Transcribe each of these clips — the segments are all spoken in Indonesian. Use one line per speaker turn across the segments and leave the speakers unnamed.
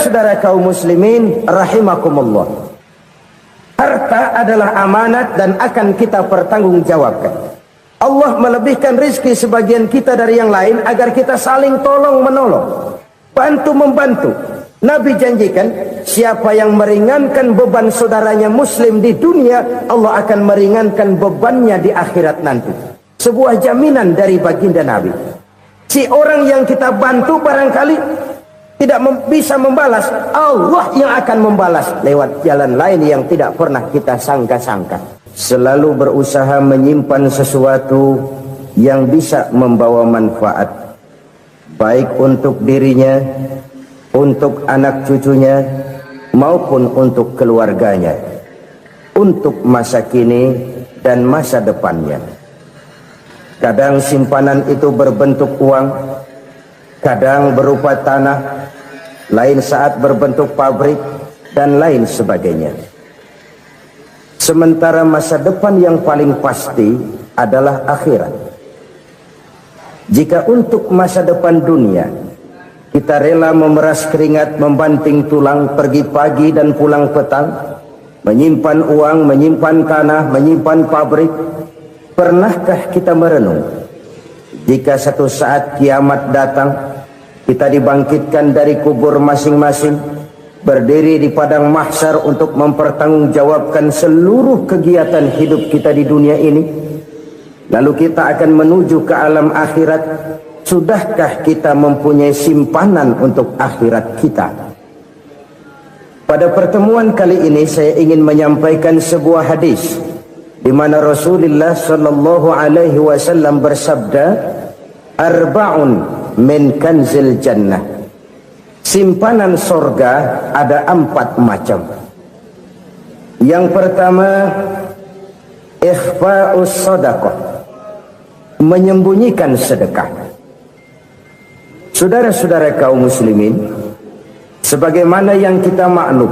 Saudara-saudara kaum muslimin rahimakumullah, harta adalah amanat dan akan kita pertanggungjawabkan. Allah melebihkan rezeki sebagian kita dari yang lain agar kita saling tolong menolong, bantu membantu. Nabi janjikan, siapa yang meringankan beban saudaranya muslim di dunia, Allah akan meringankan bebannya di akhirat nanti. Sebuah jaminan dari baginda Nabi. Si orang yang kita bantu barangkali tidak bisa membalas, Allah yang akan membalas lewat jalan lain yang tidak pernah kita sangka-sangka. Selalu berusaha menyimpan sesuatu yang bisa membawa manfaat, baik untuk dirinya, untuk anak cucunya, maupun untuk keluarganya, untuk masa kini dan masa depannya. Kadang simpanan itu berbentuk uang, kadang berupa tanah, lain saat berbentuk pabrik, dan lain sebagainya. Sementara masa depan yang paling pasti adalah akhirat. Jika untuk masa depan dunia kita rela memeras keringat, membanting tulang, pergi pagi dan pulang petang, menyimpan uang, menyimpan tanah, menyimpan pabrik, pernahkah kita merenung jika satu saat kiamat datang, kita dibangkitkan dari kubur masing-masing, berdiri di padang mahsyar untuk mempertanggungjawabkan seluruh kegiatan hidup kita di dunia ini, lalu kita akan menuju ke alam akhirat. Sudahkah kita mempunyai simpanan untuk akhirat kita? Pada pertemuan kali ini saya ingin menyampaikan sebuah hadis di mana Rasulullah sallallahu alaihi wasallam bersabda, arba'un min kanzil jannah. Simpanan sorga ada 4 macam. Yang pertama, ikhfa'us sadaqah, menyembunyikan sedekah. Saudara-saudara kaum muslimin, sebagaimana yang kita maklum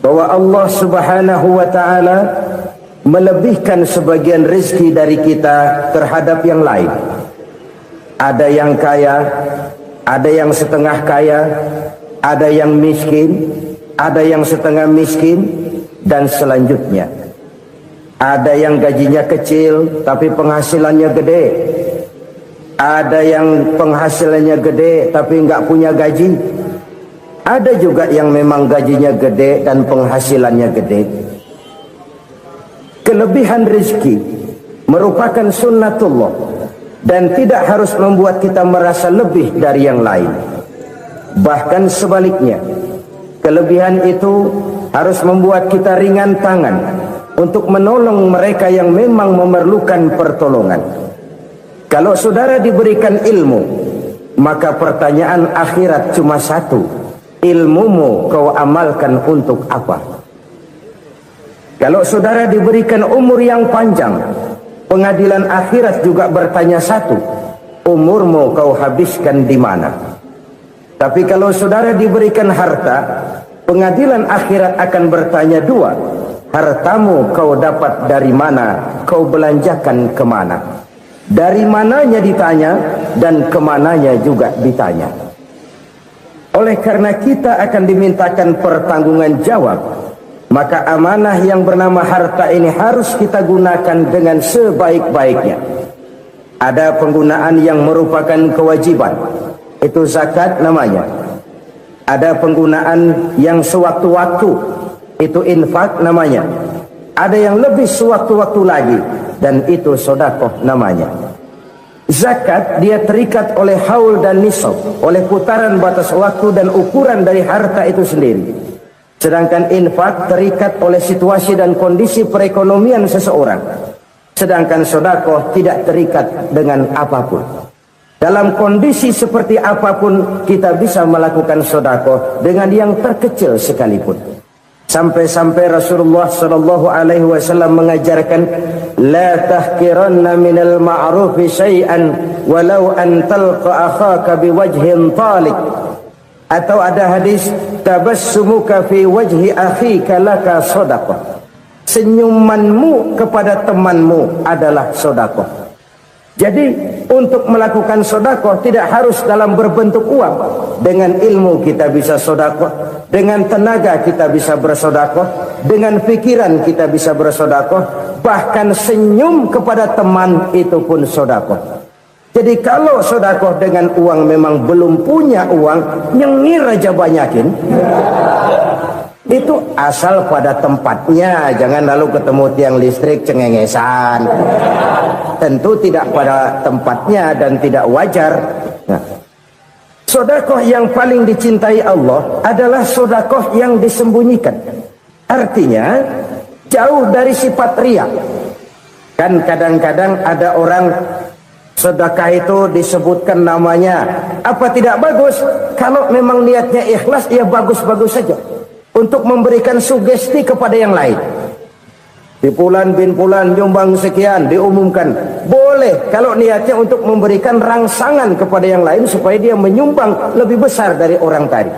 bahwa Allah Subhanahu wa taala melebihkan sebagian rezeki dari kita terhadap yang lain. Ada yang kaya, ada yang setengah kaya, ada yang miskin, ada yang setengah miskin, dan selanjutnya. Ada yang gajinya kecil tapi penghasilannya gede. Ada yang penghasilannya gede tapi nggak punya gaji. Ada juga yang memang gajinya gede dan penghasilannya gede. Kelebihan rezeki merupakan sunnatullah dan tidak harus membuat kita merasa lebih dari yang lain. Bahkan sebaliknya, kelebihan itu harus membuat kita ringan tangan untuk menolong mereka yang memang memerlukan pertolongan. Kalau saudara diberikan ilmu, maka pertanyaan akhirat cuma satu, ilmumu kau amalkan untuk apa? Kalau saudara diberikan umur yang panjang, pengadilan akhirat juga bertanya satu, umurmu kau habiskan di mana? Tapi kalau saudara diberikan harta, pengadilan akhirat akan bertanya 2, hartamu kau dapat dari mana, kau belanjakan kemana? Dari mananya ditanya dan kemananya juga ditanya. Oleh karena kita akan dimintakan pertanggungan jawab, maka amanah yang bernama harta ini harus kita gunakan dengan sebaik-baiknya. Ada penggunaan yang merupakan kewajiban, itu zakat namanya. Ada penggunaan yang sewaktu-waktu, itu infak namanya. Ada yang lebih sewaktu-waktu lagi, dan itu sedekah namanya. Zakat dia terikat oleh haul dan nisab, oleh putaran batas waktu dan ukuran dari harta itu sendiri. Sedangkan infak terikat oleh situasi dan kondisi perekonomian seseorang. Sedangkan sedekah tidak terikat dengan apapun. Dalam kondisi seperti apapun kita bisa melakukan sedekah dengan yang terkecil sekalipun. Sampai-sampai Rasulullah sallallahu alaihi wasallam mengajarkan, la tahqiranna minal ma'rufi syai'an walau an talqa akhaka biwajhin talik. Atau ada hadis, tabassumuka fi wajhi akhika laka shadaqah. Senyumanmu kepada temanmu adalah sedekah. Jadi untuk melakukan sedekah tidak harus dalam berbentuk uang. Dengan ilmu kita bisa sedekah, dengan tenaga kita bisa bersedekah, dengan pikiran kita bisa bersedekah, bahkan senyum kepada teman itu pun sedekah. Jadi kalau sedekah dengan uang memang belum punya uang, nyengir aja banyakin. Itu asal pada tempatnya, jangan lalu ketemu tiang listrik cengengesan. Tentu tidak pada tempatnya dan tidak wajar. Nah, sedekah yang paling dicintai Allah adalah sedekah yang disembunyikan. Artinya jauh dari sifat riya. Kan kadang-kadang ada orang sedekah itu disebutkan namanya, apa tidak bagus? Kalau memang niatnya ikhlas, ya bagus-bagus saja. Untuk memberikan sugesti kepada yang lain. Di Fulan bin Fulan nyumbang sekian, diumumkan. Boleh kalau niatnya untuk memberikan rangsangan kepada yang lain supaya dia menyumbang lebih besar dari orang tadi.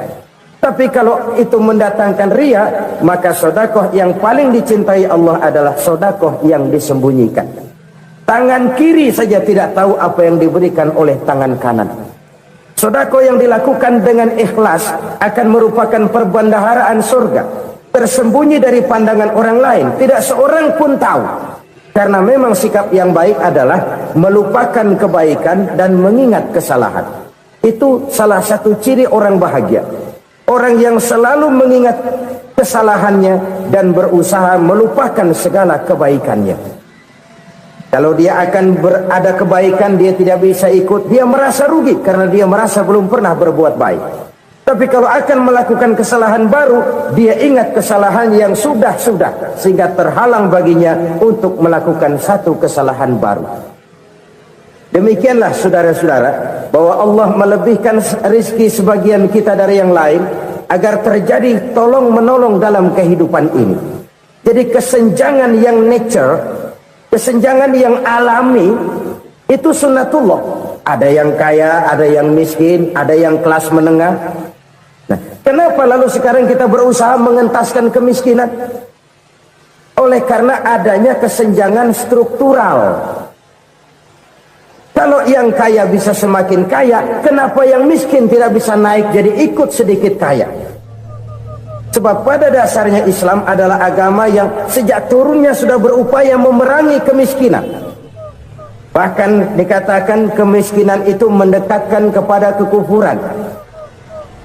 Tapi kalau itu mendatangkan riya, maka sedekah yang paling dicintai Allah adalah sedekah yang disembunyikan. Tangan kiri saja tidak tahu apa yang diberikan oleh tangan kanan. Sedekah yang dilakukan dengan ikhlas akan merupakan perbendaharaan surga, tersembunyi dari pandangan orang lain, tidak seorang pun tahu. Karena memang sikap yang baik adalah melupakan kebaikan dan mengingat kesalahan. Itu salah satu ciri orang bahagia. Orang yang selalu mengingat kesalahannya dan berusaha melupakan segala kebaikannya. Kalau dia akan ada kebaikan, dia tidak bisa ikut, dia merasa rugi karena dia merasa belum pernah berbuat baik. Tapi kalau akan melakukan kesalahan baru, dia ingat kesalahan yang sudah-sudah, sehingga terhalang baginya untuk melakukan satu kesalahan baru. Demikianlah saudara-saudara, bahwa Allah melebihkan rizki sebagian kita dari yang lain, agar terjadi tolong-menolong dalam kehidupan ini. Jadi kesenjangan yang nature, kesenjangan yang alami, itu sunnatullah. Ada yang kaya, ada yang miskin, ada yang kelas menengah. Nah, kenapa lalu sekarang kita berusaha mengentaskan kemiskinan? Oleh karena adanya kesenjangan struktural. Kalau yang kaya bisa semakin kaya, kenapa yang miskin tidak bisa naik jadi ikut sedikit kaya? Sebab pada dasarnya Islam adalah agama yang sejak turunnya sudah berupaya memerangi kemiskinan. Bahkan dikatakan kemiskinan itu mendekatkan kepada kekufuran.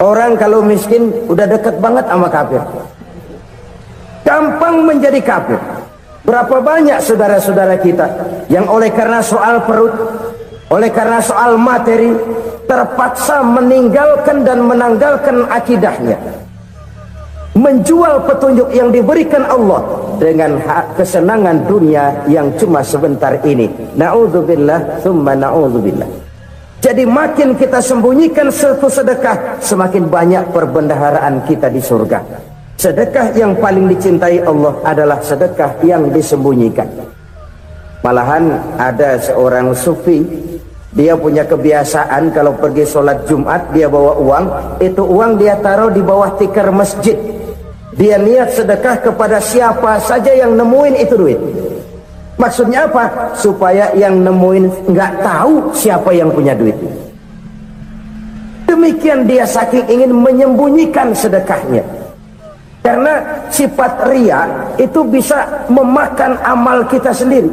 Orang kalau miskin udah dekat banget sama kafir. Gampang menjadi kafir. Berapa banyak saudara-saudara kita yang oleh karena soal perut, oleh karena soal materi, terpaksa meninggalkan dan menanggalkan akidahnya, menjual petunjuk yang diberikan Allah dengan hak kesenangan dunia yang cuma sebentar ini. Na'udzubillah, thumma na'udzubillah. Jadi makin kita sembunyikan satu sedekah, semakin banyak perbendaharaan kita di surga. Sedekah yang paling dicintai Allah adalah sedekah yang disembunyikan. Malahan ada seorang sufi, dia punya kebiasaan kalau pergi sholat Jumat, dia bawa uang, itu uang dia taruh di bawah tikar masjid. Dia niat sedekah kepada siapa saja yang nemuin itu duit. Maksudnya apa? Supaya yang nemuin nggak tahu siapa yang punya duit. Demikian dia saking ingin menyembunyikan sedekahnya. Karena sifat riya itu bisa memakan amal kita sendiri.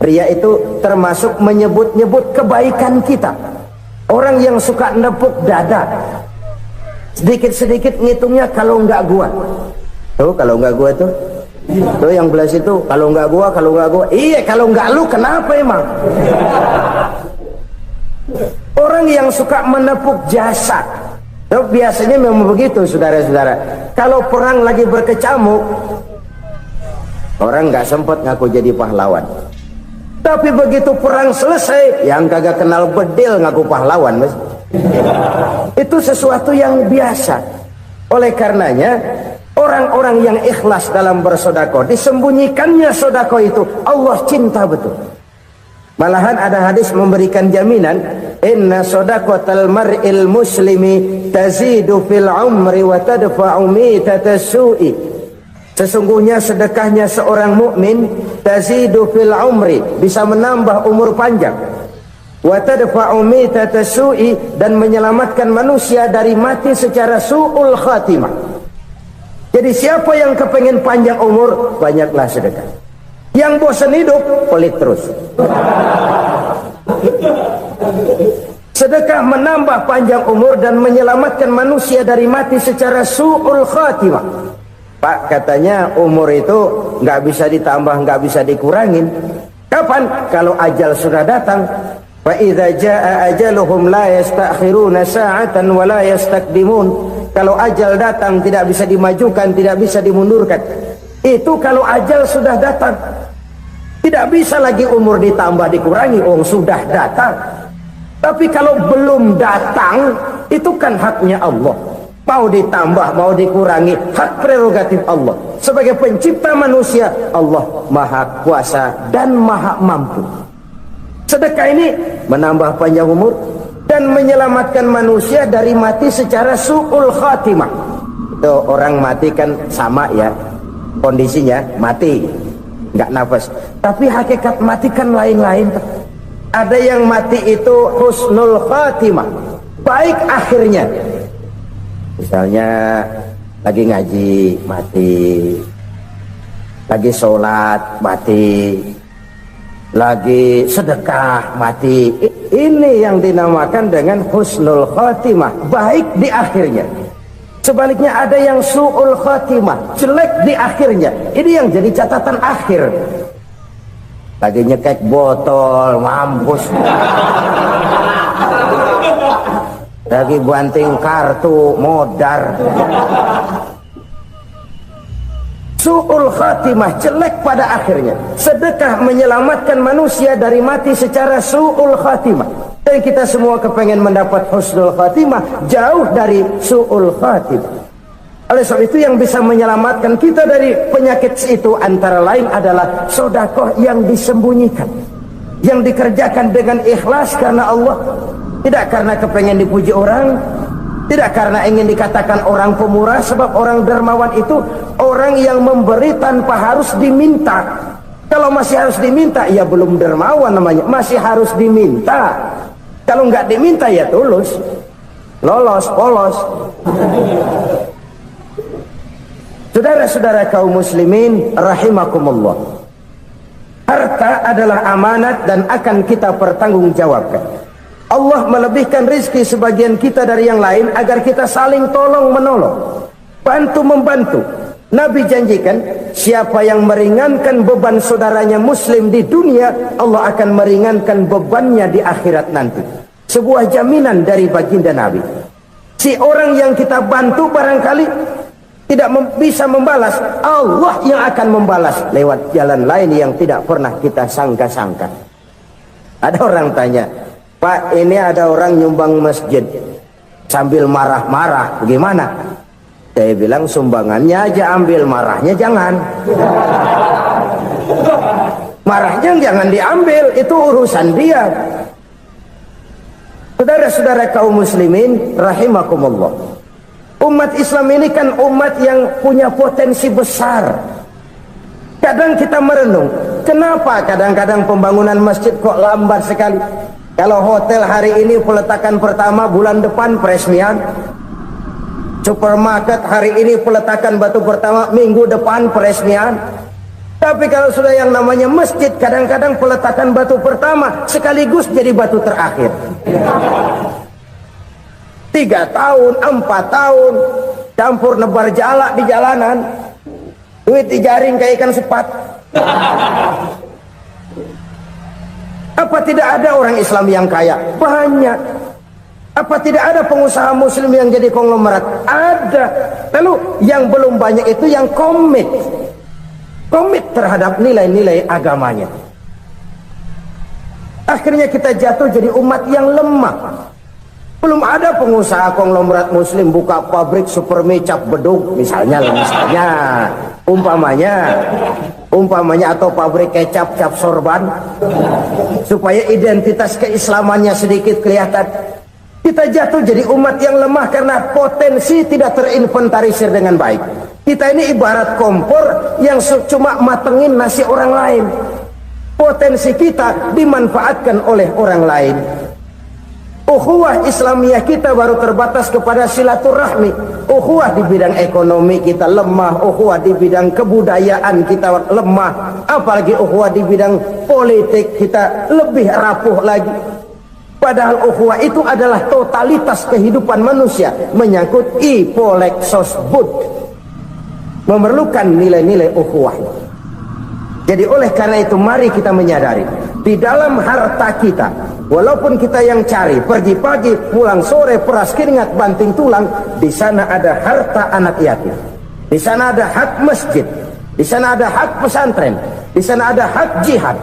Riya itu termasuk menyebut-nyebut kebaikan kita. Orang yang suka nepuk dada, sedikit-sedikit ngitungnya kalau nggak gua. Tuh kalau nggak gua tuh yang belah situ, kalau nggak gua, iya kalau nggak lu kenapa emang? Orang yang suka menepuk jasad, tuh biasanya memang begitu saudara-saudara. Kalau perang lagi berkecamuk, orang nggak sempat ngaku jadi pahlawan. Tapi begitu perang selesai, yang kagak kenal bedil ngaku pahlawan, mas. Itu sesuatu yang biasa. Oleh karenanya, orang-orang yang ikhlas dalam bersedekah, disembunyikannya sedekah itu, Allah cinta betul. Malahan ada hadis memberikan jaminan, inna sedaqatal mar'il muslimi tazidu fil umri wa tadfa'u mitatas su'i. Sesungguhnya sedekahnya seorang mukmin tazidu fil umri, bisa menambah umur panjang, wa tadfa'u mitata su'i, dan menyelamatkan manusia dari mati secara su'ul khatimah. Jadi siapa yang kepengen panjang umur, banyaklah sedekah. Yang bosan hidup, pelit terus. Sedekah menambah panjang umur dan menyelamatkan manusia dari mati secara su'ul khatimah. Pak, katanya umur itu nggak bisa ditambah, nggak bisa dikurangin. Kapan? Kalau ajal sudah datang. Fa idza jaa ajaluhum la yastakhiruna sa'atan wa la yastakdimun. Kalau ajal datang tidak bisa dimajukan, tidak bisa dimundurkan. Itu kalau ajal sudah datang. Tidak bisa lagi umur ditambah dikurangi, sudah datang. Tapi kalau belum datang, itu kan haknya Allah. Mau ditambah, mau dikurangi, hak prerogatif Allah. Sebagai pencipta manusia, Allah maha kuasa dan maha mampu. Sedekah ini menambah panjang umur dan menyelamatkan manusia dari mati secara su'ul khatimah. Itu orang mati kan sama ya, kondisinya mati, nggak nafas. Tapi hakikat mati kan lain-lain. Ada yang mati itu husnul khatimah, baik akhirnya. Misalnya lagi ngaji mati, lagi sholat mati, lagi sedekah mati. Ini yang dinamakan dengan husnul khatimah, baik di akhirnya. Sebaliknya ada yang su'ul khatimah, jelek di akhirnya. Ini yang jadi catatan akhir. Lagi nyekek botol, mampus. Lagi banting kartu, modar. Su'ul khatimah, jelek pada akhirnya. Sedekah menyelamatkan manusia dari mati secara su'ul khatimah. Dan kita semua kepengen mendapat husnul khatimah, jauh dari su'ul khatimah. Oleh sebab itu yang bisa menyelamatkan kita dari penyakit itu antara lain adalah sedekah yang disembunyikan, yang dikerjakan dengan ikhlas karena Allah. Tidak karena kepengen dipuji orang, tidak karena ingin dikatakan orang pemurah. Sebab orang dermawan itu orang yang memberi tanpa harus diminta. Kalau masih harus diminta, ya belum dermawan namanya, masih harus diminta. Kalau nggak diminta ya tulus, lolos, polos. Saudara-saudara kaum muslimin rahimakumullah, harta adalah amanat dan akan kita pertanggungjawabkan. Allah melebihkan rizki sebagian kita dari yang lain agar kita saling tolong menolong, bantu membantu. Nabi janjikan siapa yang meringankan beban saudaranya muslim di dunia, Allah akan meringankan bebannya di akhirat nanti. Sebuah jaminan dari baginda Nabi. Si orang yang kita bantu barangkali tidak bisa membalas, Allah yang akan membalas lewat jalan lain yang tidak pernah kita sangka-sangka. Ada orang tanya, Pak, ini ada orang nyumbang masjid sambil marah-marah, gimana? Saya bilang sumbangannya aja ambil, marahnya jangan. Marahnya jangan diambil, itu urusan dia. Saudara-saudara kaum muslimin rahimakumullah, umat Islam ini kan umat yang punya potensi besar. Kadang kita merenung, kenapa kadang-kadang pembangunan masjid kok lambat sekali? Kalau hotel hari ini peletakan pertama, bulan depan peresmian. Supermarket hari ini peletakan batu pertama, minggu depan peresmian. Tapi kalau sudah yang namanya masjid, kadang-kadang peletakan batu pertama sekaligus jadi batu terakhir. 3 tahun, 4 tahun, campur nebar jalak di jalanan, duit dijaring kayak ikan sepat. Apa tidak ada orang Islam yang kaya? Banyak. Apa tidak ada pengusaha muslim yang jadi konglomerat? Ada. Lalu yang belum banyak itu yang komit terhadap nilai-nilai agamanya. Akhirnya kita jatuh jadi umat yang lemah. Belum ada pengusaha konglomerat muslim buka pabrik super mie cap bedug misalnya umpamanya atau pabrik kecap cap sorban supaya identitas keislamannya sedikit kelihatan. Kita jatuh jadi umat yang lemah karena potensi tidak terinventarisir dengan baik. Kita ini ibarat kompor yang cuma matengin nasi orang lain. Potensi kita dimanfaatkan oleh orang lain. Ukhuwah Islamiyah kita baru terbatas kepada silaturahmi. Ukhuwah di bidang ekonomi kita lemah, ukhuwah di bidang kebudayaan kita lemah, apalagi ukhuwah di bidang politik kita lebih rapuh lagi. Padahal ukhuwah itu adalah totalitas kehidupan manusia, menyangkut ipolek sosbud, memerlukan nilai-nilai ukhuwah. Jadi oleh karena itu mari kita menyadari di dalam harta kita, walaupun kita yang cari pergi pagi pulang sore peras keringat banting tulang, di sana ada harta anak yatim, di sana ada hak masjid, di sana ada hak pesantren, di sana ada hak jihad.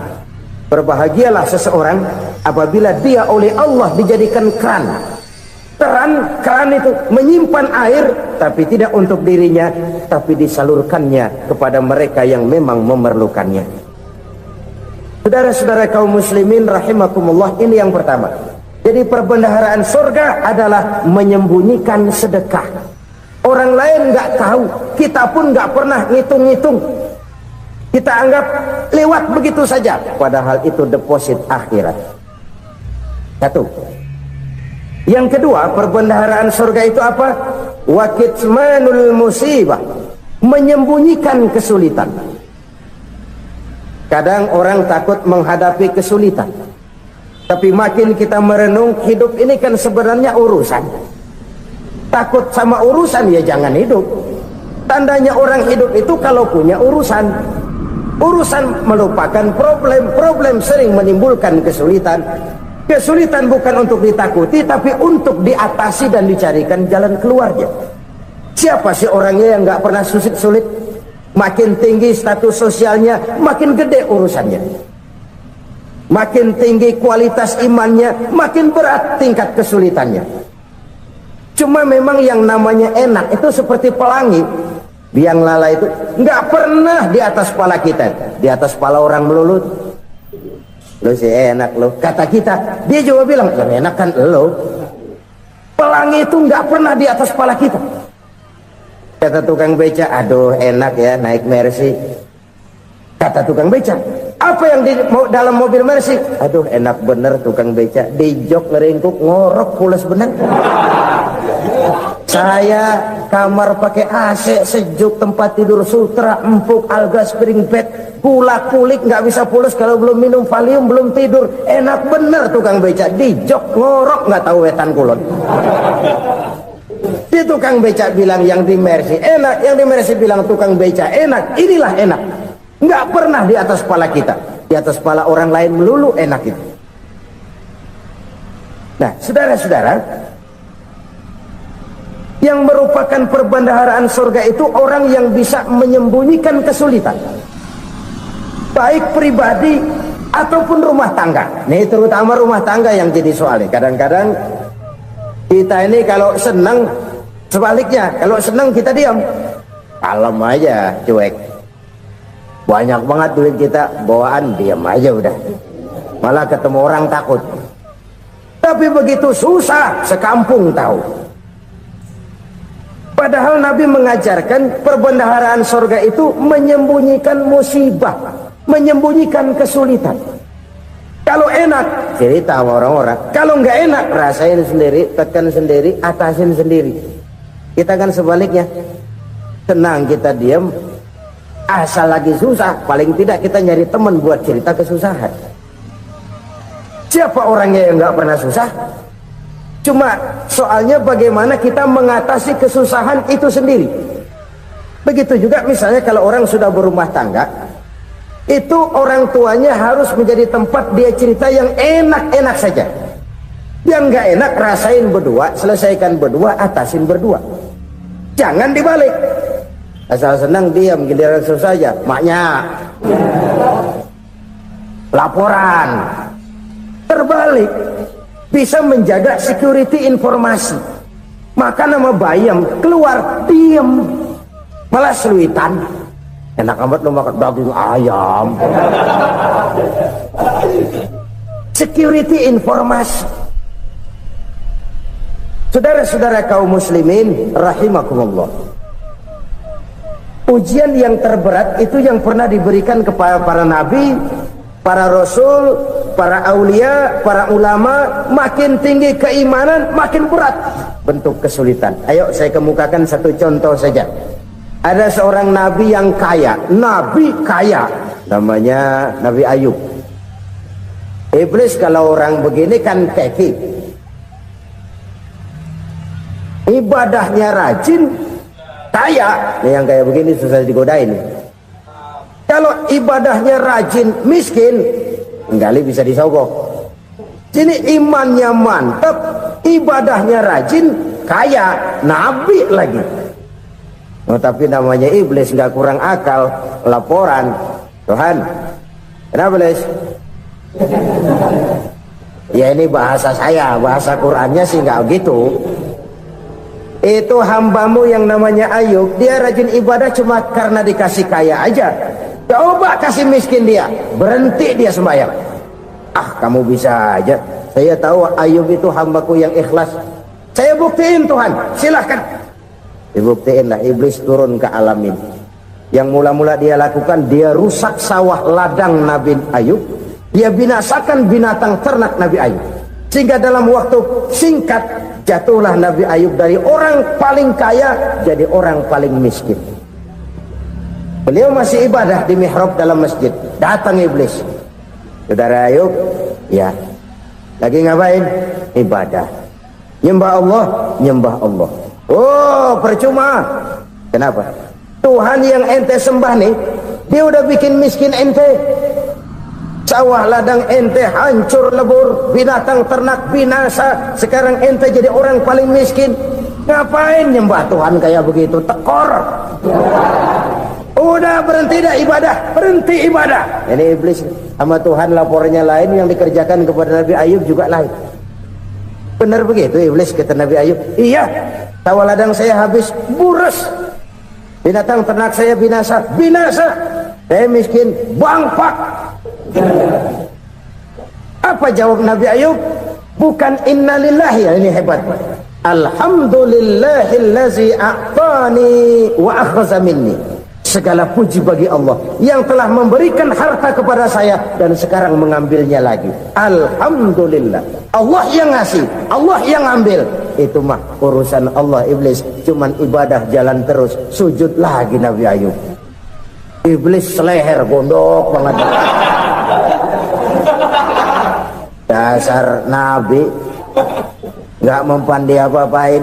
Berbahagialah seseorang apabila dia oleh Allah dijadikan keran. Keran itu menyimpan air, tapi tidak untuk dirinya, tapi disalurkannya kepada mereka yang memang memerlukannya. Saudara-saudara kaum muslimin rahimakumullah, ini yang pertama. Jadi perbendaharaan surga adalah menyembunyikan sedekah. Orang lain nggak tahu, kita pun nggak pernah ngitung-ngitung. Kita anggap lewat begitu saja, padahal itu deposit akhirat. Satu. Yang kedua, perbendaharaan surga itu apa? Wa kitmanul musibah, menyembunyikan kesulitan. Kadang orang takut menghadapi kesulitan, tapi makin kita merenung, hidup ini kan sebenarnya urusan. Takut sama urusan ya jangan hidup. Tandanya orang hidup itu kalau punya urusan. Urusan melupakan problem, problem sering menimbulkan kesulitan. Kesulitan bukan untuk ditakuti, tapi untuk diatasi dan dicarikan jalan keluarnya. Siapa sih orangnya yang nggak pernah sulit-sulit? Makin tinggi status sosialnya, makin gede urusannya. Makin tinggi kualitas imannya, makin berat tingkat kesulitannya. Cuma memang yang namanya enak itu seperti pelangi. Biang lala itu nggak pernah di atas kepala kita, di atas kepala orang melulu. Lo sih enak lo, kata kita. Dia juga bilang yang enak kan lo. Pelangi itu nggak pernah di atas kepala kita. Kata tukang beca, aduh enak ya naik Mercy. Kata tukang beca, apa yang di dalam mobil Mercy? Aduh enak bener tukang beca, di jok ngeringkuk ngorok pulas bener. Saya kamar pakai AC sejuk, tempat tidur sutra empuk, alga spring bed, kulak kulik nggak bisa pulas kalau belum minum Valium, belum tidur. Enak bener tukang beca, di jok ngorok nggak tahu wetan kulon. Di tukang beca bilang yang di Mercy enak, yang di Mercy bilang tukang beca enak. Inilah enak, nggak pernah di atas kepala kita, di atas kepala orang lain melulu enak itu. Nah saudara-saudara, yang merupakan perbendaharaan surga itu orang yang bisa menyembunyikan kesulitan, baik pribadi ataupun rumah tangga. Nih terutama rumah tangga yang jadi soalnya. Kadang-kadang kita ini kalau senang, sebaliknya kalau senang kita diam, kalem aja, cuek. Banyak banget duit kita bawaan, diam aja udah. Malah ketemu orang takut. Tapi begitu susah, sekampung tahu. Padahal Nabi mengajarkan perbendaharaan surga itu menyembunyikan musibah, menyembunyikan kesulitan. Kalau enak, cerita sama orang-orang. Kalau nggak enak, rasain sendiri, tekan sendiri, atasin sendiri. Kita kan sebaliknya, tenang kita diam, asal lagi susah, paling tidak kita nyari teman buat cerita kesusahan. Siapa orangnya yang nggak pernah susah? Cuma soalnya bagaimana kita mengatasi kesusahan itu sendiri. Begitu juga misalnya kalau orang sudah berumah tangga, itu orang tuanya harus menjadi tempat dia cerita yang enak-enak saja. Yang nggak enak rasain berdua, selesaikan berdua, atasin berdua. Jangan dibalik. Asal senang diam, giliran susah saja. Maknya laporan. Terbalik. Bisa menjaga security informasi. Maka nama bayam keluar diem, malah seluitan. Enak amat lo makan daging ayam. Security informasi. Saudara-saudara kaum muslimin rahimakumullah, ujian yang terberat itu yang pernah diberikan kepada para nabi para rasul, para aulia, para ulama, makin tinggi keimanan, makin berat bentuk kesulitan. Ayo saya kemukakan satu contoh saja. Ada seorang nabi yang kaya, nabi kaya, namanya Nabi Ayub. Iblis kalau orang begini kan keki, ibadahnya rajin, kaya. Nih yang kayak begini susah digodain. Kalau ibadahnya rajin, miskin, enggali bisa disogok. Sini imannya mantap, ibadahnya rajin, kaya, nabi lagi. Oh, tapi namanya iblis nggak kurang akal. Laporan, Tuhan, kenapa iblis? Ya ini bahasa saya, bahasa Qurannya sih nggak gitu. Itu hambamu yang namanya Ayub, dia rajin ibadah cuma karena dikasih kaya aja. Coba kasih miskin dia, berhenti dia sembahyang. Ah, kamu bisa aja. Saya tahu Ayub itu hambaku yang ikhlas. Saya buktiin Tuhan, silahkan. Dibuktiinlah, iblis turun ke alam ini. Yang mula-mula dia lakukan, dia rusak sawah ladang Nabi Ayub. Dia binasakan binatang ternak Nabi Ayub. Sehingga dalam waktu singkat, jatuhlah Nabi Ayub dari orang paling kaya jadi orang paling miskin. Beliau masih ibadah di mihrab dalam masjid. Datang iblis. Saudara Ayub, ya, lagi ngapain? Ibadah. Nyembah Allah, nyembah Allah. Oh, percuma. Kenapa? Tuhan yang ente sembah nih, dia udah bikin miskin ente. Sawah ladang ente hancur lebur, binatang ternak binasa. Sekarang ente jadi orang paling miskin. Ngapain nyembah Tuhan kayak begitu? Tekor. Udah berhenti dah ibadah, berhenti ibadah. Ini iblis sama Tuhan laporannya lain, yang dikerjakan kepada Nabi Ayub juga lain. Benar begitu iblis kata Nabi Ayub? Iya, sawah ladang saya habis, buras. Binatang ternak saya binasa, binasa. Saya miskin, bangpak. Apa jawab Nabi Ayub? Bukan innalillahi, ini hebat. Alhamdulillahillazi a'tani wa akhza minni. Segala puji bagi Allah yang telah memberikan harta kepada saya dan sekarang mengambilnya lagi. Alhamdulillah. Allah yang ngasih, Allah yang ambil. Itu mah urusan Allah. Iblis cuman ibadah jalan terus, sujud lagi Nabi Ayub. Iblis seleher gondok banget. Dasar Nabi nggak mempan dia apa-apain.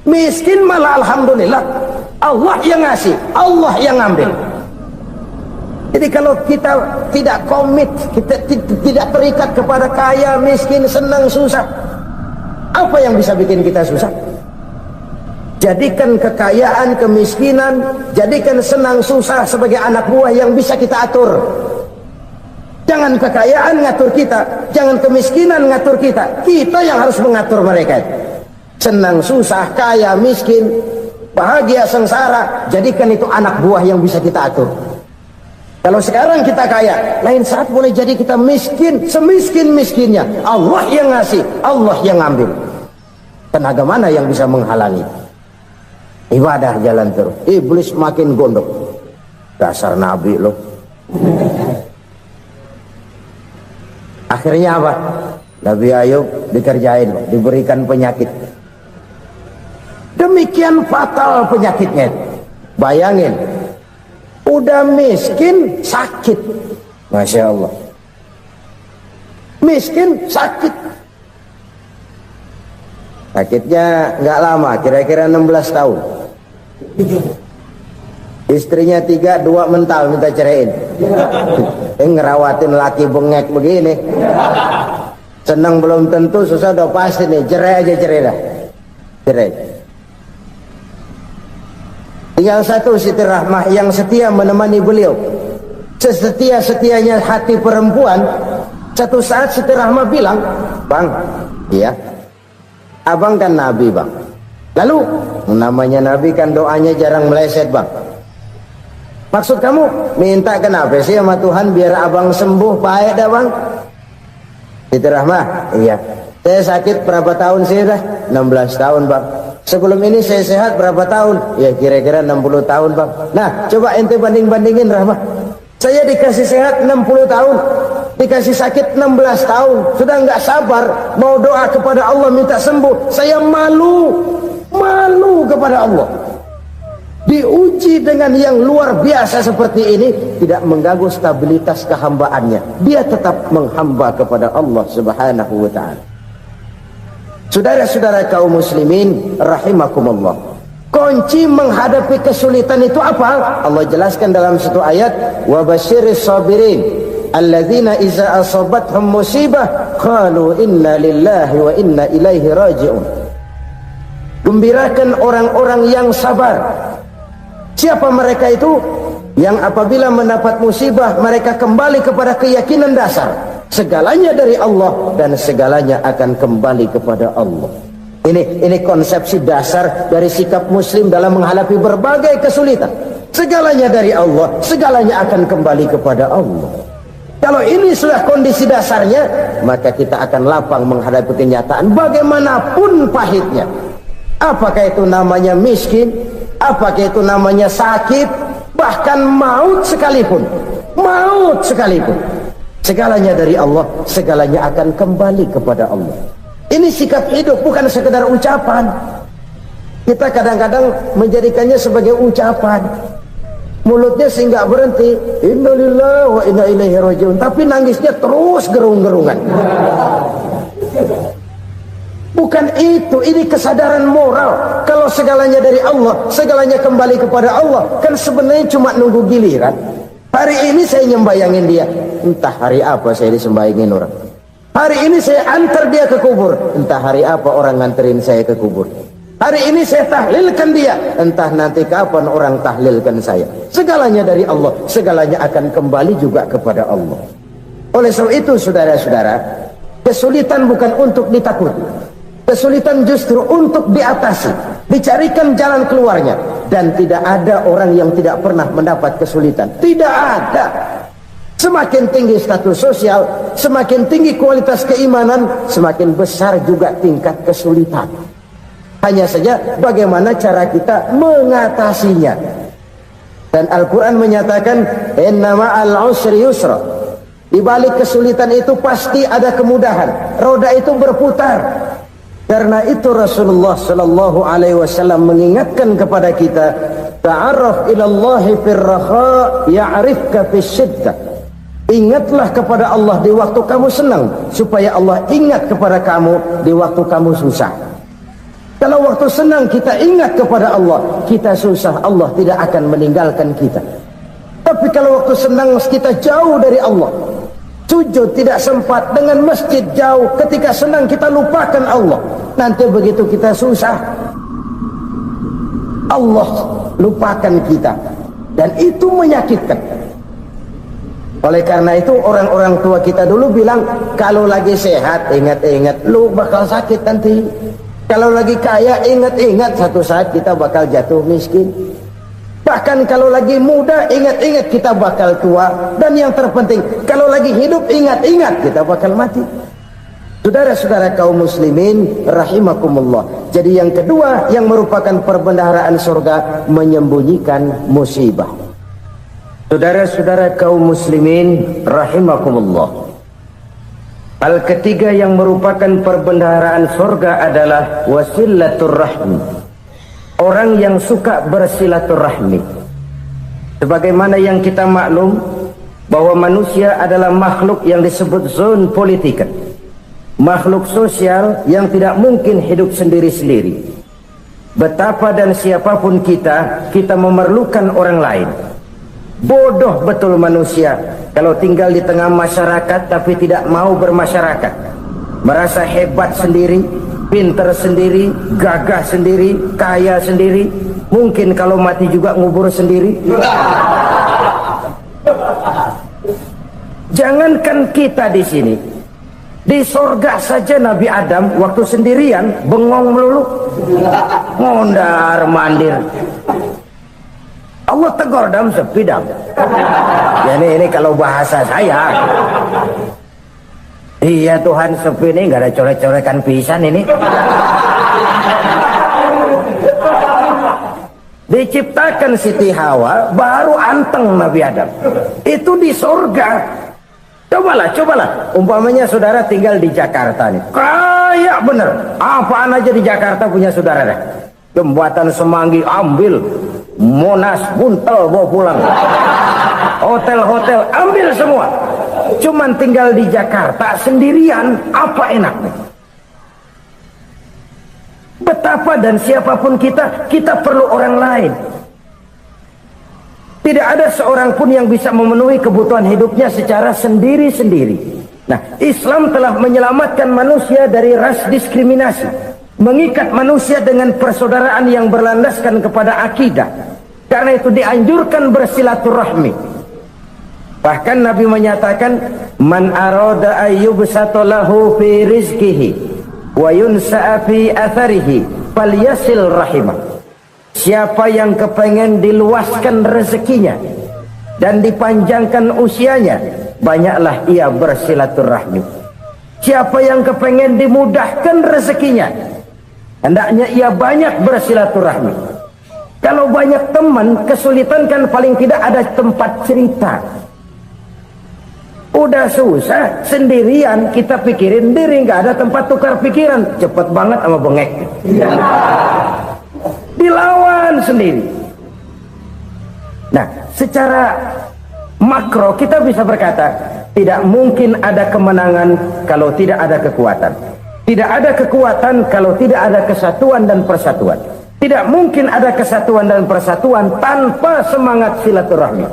Miskin malah alhamdulillah. Allah yang ngasih, Allah yang ambil. Jadi kalau kita tidak komit, kita tidak terikat kepada kaya, miskin, senang, susah, apa yang bisa bikin kita susah? Jadikan kekayaan, kemiskinan, jadikan senang, susah sebagai anak buah yang bisa kita atur. Jangan kekayaan ngatur kita, jangan kemiskinan ngatur kita. Kita yang harus mengatur mereka. Senang, susah, kaya, miskin, bahagia, sengsara, jadikan itu anak buah yang bisa kita atur. Kalau sekarang kita kaya, lain saat boleh jadi kita miskin, semiskin-miskinnya. Allah yang ngasih, Allah yang ambil. Tenaga mana yang bisa menghalangi? Ibadah jalan terus. Iblis makin gondok. Dasar Nabi loh. Akhirnya apa? Nabi Ayub dikerjain, diberikan penyakit. Demikian fatal penyakitnya. Bayangin, udah miskin sakit. Masya Allah. Miskin sakit. Sakitnya nggak lama, kira-kira 16 tahun. Istrinya 3, 2 mental minta ceraiin. Ngerawatin laki bengek begini. Senang belum tentu, susah udah pasti nih. Cerai aja, cerai dah. Cerai. Tinggal satu Siti Rahmah yang setia menemani beliau. Sesetia-setianya hati perempuan. Satu saat Siti Rahmah bilang, "Bang, iya, abang kan Nabi bang. Lalu, namanya Nabi kan doanya jarang meleset bang. Maksud kamu minta kenapa sih sama Tuhan biar abang sembuh baik dah bang?" Siti Rahmah, iya. Saya sakit berapa tahun sih dah? 16 tahun bang. Sebelum ini saya sehat berapa tahun? Ya kira-kira 60 tahun bang. Nah coba ente banding-bandingin Rahmah. Saya dikasih sehat 60 tahun. dikasih sakit 16 tahun, sudah nggak sabar mau doa kepada Allah minta sembuh. Saya malu kepada Allah. Diuji dengan yang luar biasa seperti ini, tidak mengganggu stabilitas kehambaannya. Dia tetap menghamba kepada Allah Subhanahu wa ta'ala. Saudara-saudara kaum muslimin rahimakumullah, kunci menghadapi kesulitan itu apa? Allah jelaskan dalam satu ayat, wa basyiris sabirin alladzina iza asabathum musibah qalu inna lillahi wa inna ilaihi raji'un. Gembirakan orang-orang yang sabar. Siapa mereka itu? Yang apabila mendapat musibah mereka kembali kepada keyakinan dasar, segalanya dari Allah dan segalanya akan kembali kepada Allah. Ini konsepsi dasar dari sikap muslim dalam menghadapi berbagai kesulitan. Segalanya dari Allah, segalanya akan kembali kepada Allah. Kalau ini sudah kondisi dasarnya, maka kita akan lapang menghadapi kenyataan bagaimanapun pahitnya. Apakah itu namanya miskin, apakah itu namanya sakit, bahkan maut sekalipun, segalanya dari Allah, segalanya akan kembali kepada Allah. Ini sikap hidup, bukan sekedar ucapan. Kita kadang-kadang menjadikannya sebagai ucapan, mulutnya sih nggak berhenti, innalillahi wa inna ilaihi raji'un, tapi nangisnya terus gerung-gerungan. Bukan itu, ini kesadaran moral. Kalau segalanya dari Allah, segalanya kembali kepada Allah, kan sebenarnya cuma nunggu giliran. Hari ini saya nyembayangin dia, entah hari apa saya disembayangin orang. Hari ini saya antar dia ke kubur, entah hari apa orang nganterin saya ke kubur. Hari ini saya tahlilkan dia, entah nanti kapan orang tahlilkan saya. Segalanya dari Allah, segalanya akan kembali juga kepada Allah. Oleh sebab itu saudara-saudara, kesulitan bukan untuk ditakuti, kesulitan justru untuk diatasi, dicarikan jalan keluarnya. Dan tidak ada orang yang tidak pernah mendapat kesulitan, tidak ada. Semakin tinggi status sosial, semakin tinggi kualitas keimanan, semakin besar juga tingkat kesulitan. Hanya saja bagaimana cara kita mengatasinya. Dan Al-Quran menyatakan inna ma'al usri yusra. Di balik kesulitan itu pasti ada kemudahan. Roda itu berputar. Karena itu Rasulullah sallallahu alaihi wasallam mengingatkan kepada kita, ta'arraf ilallahi fir raha ya'rifka fis syiddah. Ingatlah kepada Allah di waktu kamu senang, supaya Allah ingat kepada kamu di waktu kamu susah. Kalau waktu senang kita ingat kepada Allah, kita susah, Allah tidak akan meninggalkan kita. Tapi kalau waktu senang kita jauh dari Allah, sujud tidak sempat, dengan masjid jauh, ketika senang kita lupakan Allah, nanti begitu kita susah, Allah lupakan kita, dan itu menyakitkan. Oleh karena itu orang-orang tua kita dulu bilang, kalau lagi sehat ingat-ingat lu bakal sakit nanti. Kalau lagi kaya ingat-ingat satu saat kita bakal jatuh miskin. Bahkan kalau lagi muda ingat-ingat kita bakal tua. Dan yang terpenting, kalau lagi hidup ingat-ingat kita bakal mati. Saudara-saudara kaum muslimin rahimakumullah. Jadi yang kedua yang merupakan perbendaharaan surga, menyembunyikan musibah. Saudara-saudara kaum muslimin rahimakumullah. Hal ketiga yang merupakan perbendaharaan surga adalah wasilatur rahmi. Orang yang suka bersilaturahmi. Sebagaimana yang kita maklum bahwa manusia adalah makhluk yang disebut zon politika, makhluk sosial yang tidak mungkin hidup sendiri-sendiri. Betapa dan siapapun kita memerlukan orang lain. Bodoh betul manusia kalau tinggal di tengah masyarakat tapi tidak mau bermasyarakat, merasa hebat sendiri, pintar sendiri, gagah sendiri, kaya sendiri. Mungkin kalau mati juga ngubur sendiri. Jangankan kita di sini, di sorga saja Nabi Adam waktu sendirian bengong melulu, mondar mandir. Allah tegur dam sepi dam. Ya ini kalau bahasa saya. Iya Tuhan, sepi ini nggak ada coret-corekan pisan ini. Diciptakan Siti Hawa baru anteng Nabi Adam. Itu di surga. Cobalah. Umpamanya saudara tinggal di Jakarta nih. Kayak bener. Apaan aja di Jakarta punya saudara dah. Jembatan Semanggi ambil. Monas, Buntel bawa pulang. Hotel-hotel ambil semua. Cuman tinggal di Jakarta sendirian, apa enaknya? Betapa dan siapapun kita perlu orang lain. Tidak ada seorang pun yang bisa memenuhi kebutuhan hidupnya secara sendiri-sendiri. Nah, Islam telah menyelamatkan manusia dari ras diskriminasi, mengikat manusia dengan persaudaraan yang berlandaskan kepada akidah. Karena itu dianjurkan bersilaturahmi. Bahkan Nabi menyatakan, man arada ayyubsata lahu fi rizqihi wa yunsa'a fi atharihi falyasil rahimah. Siapa yang kepengen diluaskan rezekinya dan dipanjangkan usianya, banyaklah ia bersilaturahmi. Siapa yang kepengen dimudahkan rezekinya, hendaknya ia banyak bersilaturahmi. Kalau banyak teman, kesulitan kan paling tidak ada tempat cerita. Udah susah, sendirian kita pikirin diri, nggak ada tempat tukar pikiran. Cepet banget sama bengek. Dilawan sendiri. Nah, secara makro kita bisa berkata, tidak mungkin ada kemenangan kalau tidak ada kekuatan. Tidak ada kekuatan kalau tidak ada kesatuan dan persatuan. Tidak mungkin ada kesatuan dan persatuan tanpa semangat silaturahmi.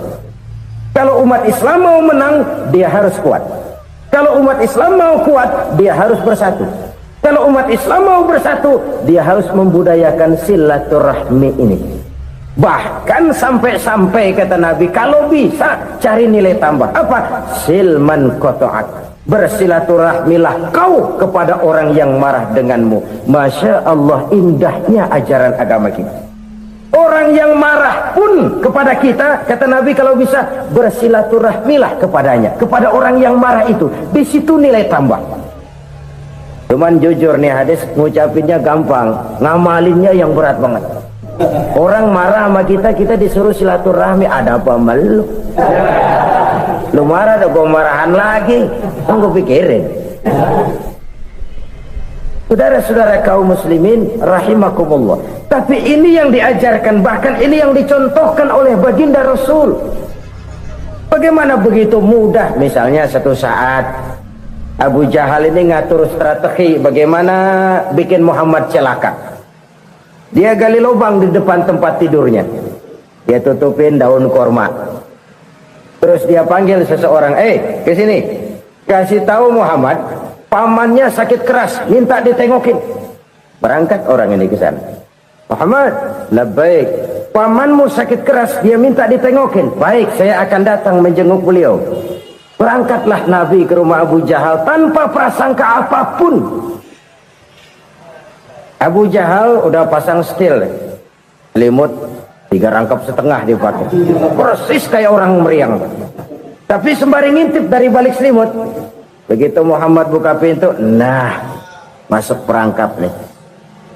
Kalau umat Islam mau menang, dia harus kuat. Kalau umat Islam mau kuat, dia harus bersatu. Kalau umat Islam mau bersatu, dia harus membudayakan silaturahmi ini. Bahkan sampai-sampai kata Nabi, kalau bisa cari nilai tambah. Apa? Silman qata'ak. Bersilaturahmilah kau kepada orang yang marah denganmu. Masya Allah, indahnya ajaran agama kita. Orang yang marah pun kepada kita, kata Nabi, kalau bisa bersilaturahmilah kepadanya, kepada orang yang marah itu. Di situ nilai tambah. Cuman jujur nih, hadis ngucapinnya gampang, ngamalinnya yang berat banget. Orang marah sama kita disuruh silaturahmi, ada apa malu? Lu marah, ada gua marahan lagi, kan gua pikirin. Saudara-saudara kaum muslimin rahimakumullah. Tapi ini yang diajarkan, bahkan ini yang dicontohkan oleh baginda Rasul. Bagaimana begitu mudah, misalnya satu saat Abu Jahal ini ngatur strategi bagaimana bikin Muhammad celaka. Dia gali lubang di depan tempat tidurnya. Dia tutupin daun korma. Terus dia panggil seseorang, ke sini. Kasih tahu Muhammad, pamannya sakit keras, minta ditengokin. Berangkat orang ini ke sana. Muhammad, labbaik. Pamanmu sakit keras, dia minta ditengokin. Baik, saya akan datang menjenguk beliau. Berangkatlah Nabi ke rumah Abu Jahal tanpa prasangka apapun. Abu Jahal udah pasang stil, selimut 3 rangkap setengah dipakai, persis kayak orang meriang. Tapi sembari ngintip dari balik selimut, begitu Muhammad buka pintu, nah masuk perangkap nih.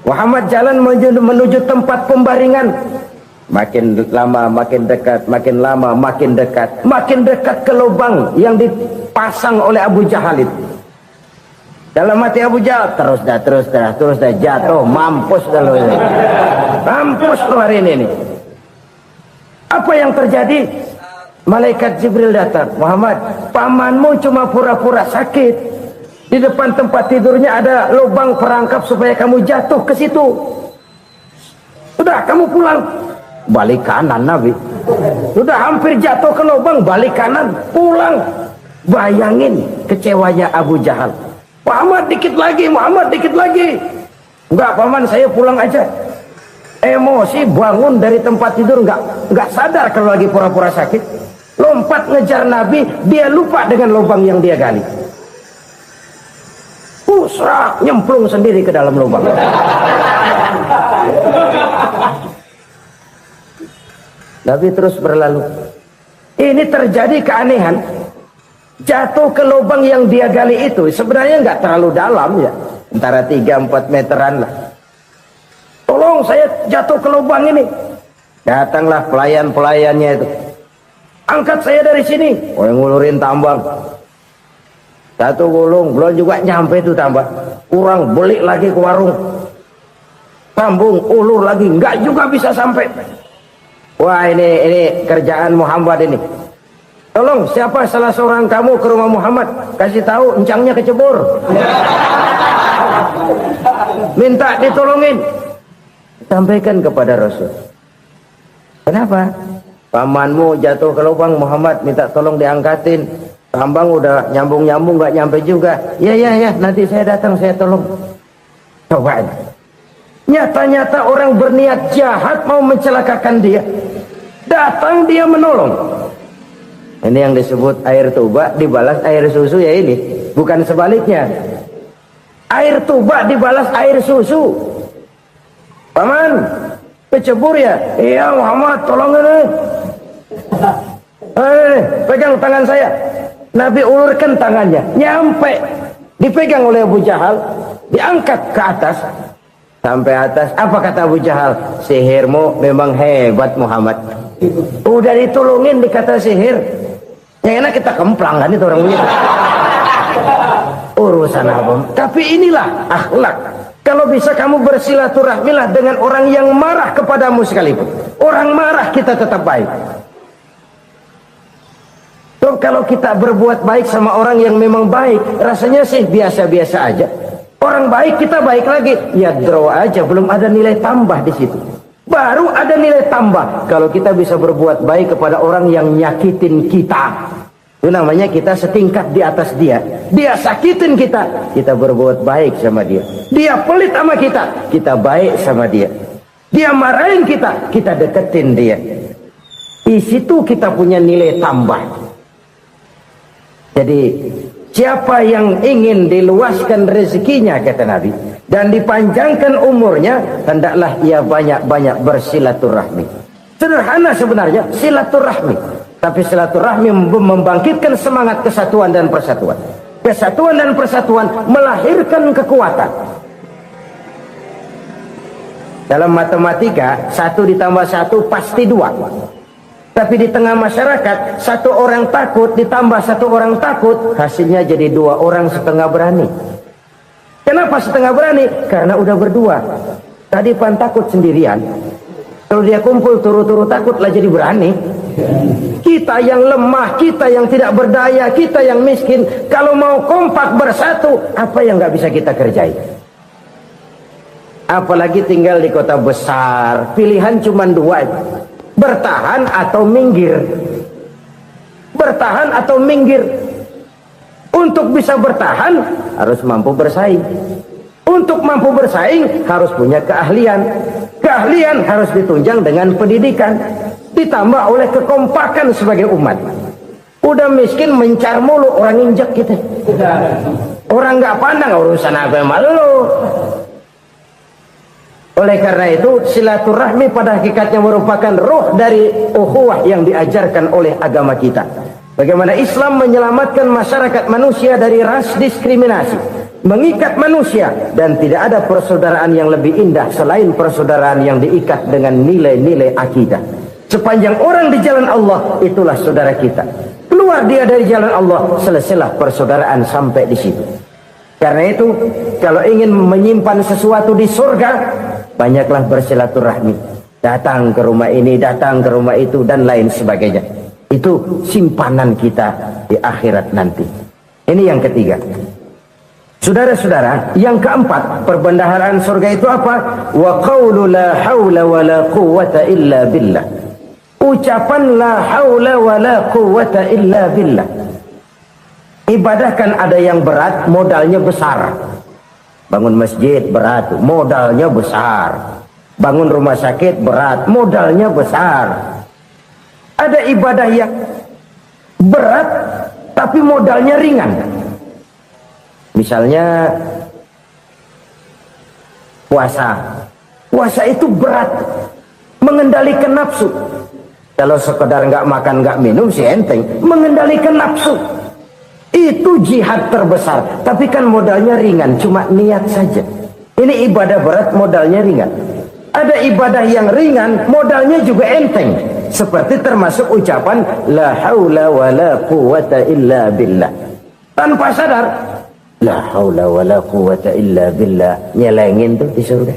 Muhammad jalan menuju tempat pembaringan. Makin lama makin dekat, makin lama makin dekat, makin dekat ke lubang yang dipasang oleh Abu Jahal itu. Dalam hati Abu Jahal, terus dah jatuh, mampus dah lo ini. Mampus lo hari ini nih. Apa yang terjadi? Malaikat Jibril datang. Muhammad, pamanmu cuma pura-pura sakit. Di depan tempat tidurnya ada lubang perangkap supaya kamu jatuh ke situ. Sudah, kamu pulang. Balik kanan Nabi. Sudah hampir jatuh ke lubang, balik kanan, pulang. Bayangin kecewanya Abu Jahal. Muhammad dikit lagi, Muhammad dikit lagi. Enggak paman, saya pulang aja. Emosi bangun dari tempat tidur, enggak sadar kalau lagi pura-pura sakit. Lompat ngejar Nabi, dia lupa dengan lubang yang dia gali. Pusrak, nyemplung sendiri ke dalam lubang. Nabi terus berlalu. Ini terjadi keanehan. Jatuh ke lubang yang dia gali itu sebenarnya nggak terlalu dalam ya, antara 3-4 meteran lah. Tolong saya jatuh ke lubang ini. Datanglah pelayan-pelayannya itu. Angkat saya dari sini. Oh, yang ngulurin tambang. 1 gulung, belum juga nyampe itu tambah. Kurang beli lagi ke warung. Sambung, ulur lagi, enggak juga bisa sampai. Wah ini kerjaan Muhammad ini. Tolong siapa salah seorang kamu ke rumah Muhammad, kasih tahu encangnya kecebur. Minta ditolongin. Sampaikan kepada Rasul. Kenapa? Pamanmu jatuh ke lubang, Muhammad minta tolong diangkatin. Tambang udah nyambung-nyambung nggak nyampe juga. Ya, nanti saya datang, saya tolong. Coba. Nyata-nyata orang berniat jahat mau mencelakakan dia. Datang dia menolong. Ini yang disebut air tuba dibalas air susu ya ini. Bukan sebaliknya. Air tuba dibalas air susu. Paman, kecebur ya? Iya Muhammad, tolong ini. Pegang tangan saya. Nabi ulurkan tangannya. Nyampe. Dipegang oleh Abu Jahal. Diangkat ke atas. Sampai atas, apa kata Abu Jahal? Sihirmu memang hebat Muhammad. Udah ditolongin dikata sihir. Yang enak kita kemplang kan itu orang begitu. Urusan apa? Tapi inilah akhlak. Kalau bisa kamu bersilaturahmilah dengan orang yang marah kepadamu sekalipun. Orang marah kita tetap baik. So, kalau kita berbuat baik sama orang yang memang baik, rasanya sih biasa-biasa aja. Orang baik kita baik lagi, ya draw aja, belum ada nilai tambah di situ. Baru ada nilai tambah kalau kita bisa berbuat baik kepada orang yang nyakitin kita. Itu namanya kita setingkat di atas dia. Dia sakitin kita, kita berbuat baik sama dia. Dia pelit sama kita baik sama dia. Dia marahin kita deketin dia. Di situ kita punya nilai tambah. Jadi siapa yang ingin diluaskan rezekinya, kata Nabi, dan dipanjangkan umurnya, hendaklah ia banyak-banyak bersilaturahmi. Sederhana sebenarnya silaturahmi, tapi silaturahmi membangkitkan semangat kesatuan dan persatuan. Kesatuan dan persatuan melahirkan kekuatan. Dalam matematika 1 ditambah 1 pasti 2. Tapi di tengah masyarakat, 1 orang takut ditambah 1 orang takut, hasilnya jadi 2 orang setengah berani. Kenapa setengah berani? Karena udah berdua. Tadi pan takut sendirian. Kalau dia kumpul turu-turu takutlah jadi berani. Kita yang lemah, kita yang tidak berdaya, kita yang miskin, kalau mau kompak bersatu, apa yang nggak bisa kita kerjain? Apalagi tinggal di kota besar, pilihan cuma 2. Bertahan atau minggir. Bertahan atau minggir. Untuk bisa bertahan harus mampu bersaing. Untuk mampu bersaing harus punya keahlian. Keahlian harus ditunjang dengan pendidikan, ditambah oleh kekompakan sebagai umat. Udah miskin mencar mulu, orang injak kita. Orang nggak pandang urusan apa malu. Oleh karena itu, silaturahmi pada hakikatnya merupakan roh dari ukhuwah yang diajarkan oleh agama kita. Bagaimana Islam menyelamatkan masyarakat manusia dari ras diskriminasi, mengikat manusia, dan tidak ada persaudaraan yang lebih indah selain persaudaraan yang diikat dengan nilai-nilai akidah. Sepanjang orang di jalan Allah, itulah saudara kita. Keluar dia dari jalan Allah, selesailah persaudaraan sampai di situ. Karena itu, kalau ingin menyimpan sesuatu di surga, banyaklah bersilaturahmi. Datang ke rumah ini, datang ke rumah itu, dan lain sebagainya. Itu simpanan kita di akhirat nanti. Ini yang ketiga. Saudara-saudara, yang keempat, perbendaharaan surga itu apa? Wa qawlu la hawla wa la quwwata illa billah. Ucapan la hawla wa la quwwata illa billah. Ibadah kan ada yang berat, modalnya besar. Bangun masjid berat, modalnya besar. Bangun rumah sakit berat, modalnya besar. Ada ibadah yang berat, tapi modalnya ringan. Misalnya puasa. Puasa itu berat, mengendalikan nafsu. Kalau sekedar nggak makan nggak minum sih enteng, mengendalikan nafsu. Itu jihad terbesar, tapi kan modalnya ringan, cuma niat saja. Ini ibadah berat, modalnya ringan. Ada ibadah yang ringan, modalnya juga enteng. Seperti termasuk ucapan la haula wa la quwwata illa billah. tanpa sadar. La haula wala quwata illa billah. Nyelengin tuh di surga.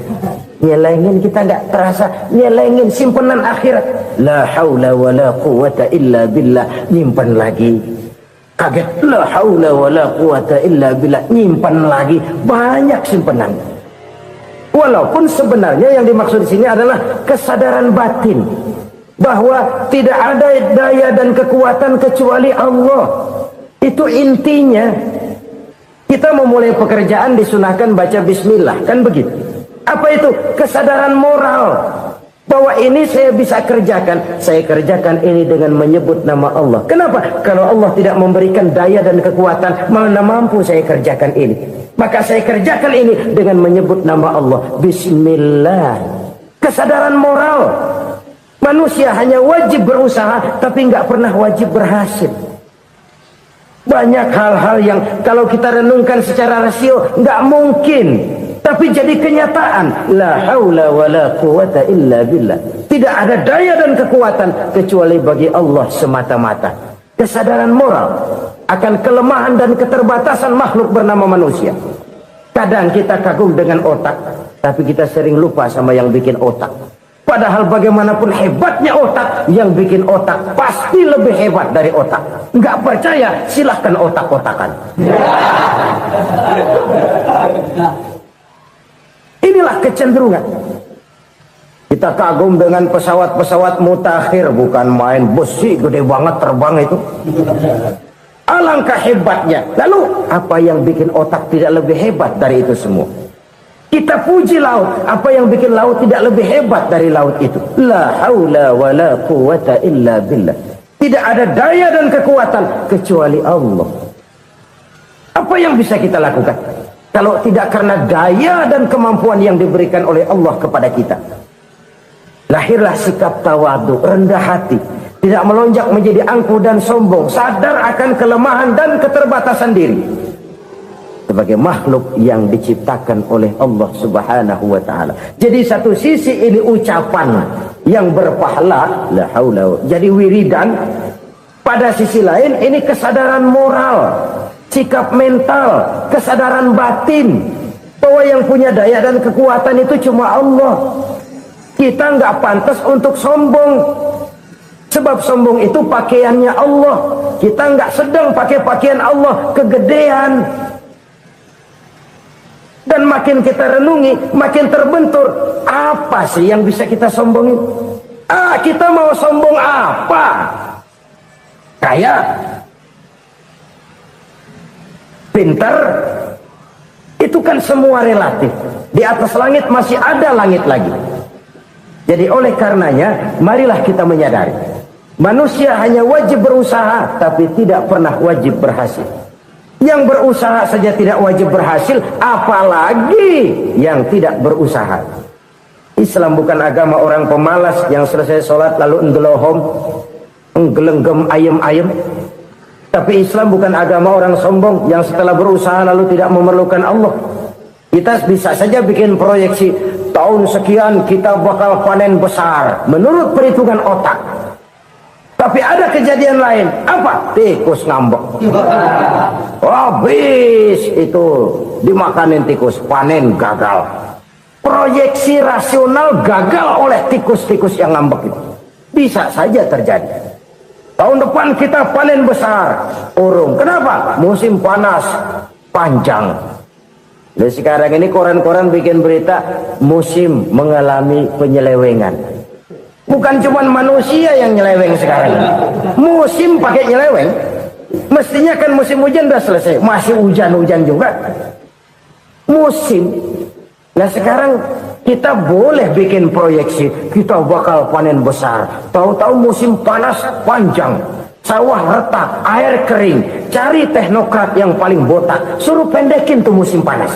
Nyelengin, kita nggak terasa. Nyelengin simpenan akhirat. La haula wala quwata illa billah. Nyimpan lagi. Kaget. La haula wala quwata illa billah. Nyimpan lagi. Banyak simpenan. Walaupun sebenarnya yang dimaksud di sini adalah kesadaran batin. Bahwa tidak ada daya dan kekuatan kecuali Allah. Itu intinya. Kita memulai pekerjaan disunahkan baca bismillah, kan begitu? Apa itu? Kesadaran moral bahwa ini saya bisa kerjakan. Saya kerjakan ini dengan menyebut nama Allah. Kenapa? Kalau Allah tidak memberikan daya dan kekuatan, mana mampu saya kerjakan ini. Maka saya kerjakan ini dengan menyebut nama Allah. Bismillah. Kesadaran moral. Manusia hanya wajib berusaha, tapi nggak pernah wajib berhasil. Banyak hal-hal yang kalau kita renungkan secara rasio nggak mungkin, tapi jadi kenyataan. La haula wala quwata illa billah. Tidak ada daya dan kekuatan kecuali bagi Allah semata-mata. Kesadaran moral akan kelemahan dan keterbatasan makhluk bernama manusia. Kadang kita kagum dengan otak, tapi kita sering lupa sama yang bikin otak. Padahal bagaimanapun hebatnya otak, yang bikin otak pasti lebih hebat dari otak. Nggak percaya, silahkan otak-otakan. Inilah kecenderungan. Kita kagum dengan pesawat-pesawat mutakhir, bukan main besi gede banget terbang itu. Alangkah hebatnya. Lalu apa yang bikin otak tidak lebih hebat dari itu semua? Kita puji laut. Apa yang bikin laut tidak lebih hebat dari laut itu? La haula wa la quwata illa billah. Tidak ada daya dan kekuatan kecuali Allah. Apa yang bisa kita lakukan kalau tidak karena daya dan kemampuan yang diberikan oleh Allah kepada kita? Lahirlah sikap tawadu, rendah hati, tidak melonjak menjadi angkuh dan sombong, sadar akan kelemahan dan keterbatasan diri. Sebagai makhluk yang diciptakan oleh Allah Subhanahu wa ta'ala. Jadi satu sisi ini ucapan yang berpahala, la haula, jadi wiridan. Pada sisi lain ini kesadaran moral, sikap mental, kesadaran batin bahwa yang punya daya dan kekuatan itu cuma Allah. Kita nggak pantas untuk sombong, sebab sombong itu pakaiannya Allah. Kita nggak sedang pakai pakaian Allah, kegedean. Dan makin kita renungi, makin terbentur. Apa sih yang bisa kita sombongin? Kita mau sombong apa? Kaya? Pintar? Itu kan semua relatif. Di atas langit masih ada langit lagi. Jadi oleh karenanya, marilah kita menyadari. Manusia hanya wajib berusaha, tapi tidak pernah wajib berhasil. Yang berusaha saja tidak wajib berhasil, apalagi yang tidak berusaha. Islam bukan agama orang pemalas yang selesai sholat lalu enggelohom, enggelenggem ayem-ayem. Tapi Islam bukan agama orang sombong yang setelah berusaha lalu tidak memerlukan Allah. Kita bisa saja bikin proyeksi, tahun sekian kita bakal panen besar menurut perhitungan otak. Tapi ada kejadian lain. Apa? Tikus ngambek. Habis itu dimakanin tikus, panen gagal. Proyeksi rasional gagal oleh tikus-tikus yang ngambek itu. Bisa saja terjadi. Tahun depan kita panen besar, urung. Kenapa? Musim panas panjang. Dan sekarang ini koran-koran bikin berita musim mengalami penyelewengan. Bukan cuma manusia yang nyeleweng sekarang. Musim pakai nyeleweng. Mestinya kan musim hujan udah selesai, masih hujan-hujan juga. Musim. Nah sekarang kita boleh bikin proyeksi, kita bakal panen besar. Tahu-tahu musim panas panjang, sawah retak, air kering. Cari teknokrat yang paling botak, suruh pendekin tuh musim panas.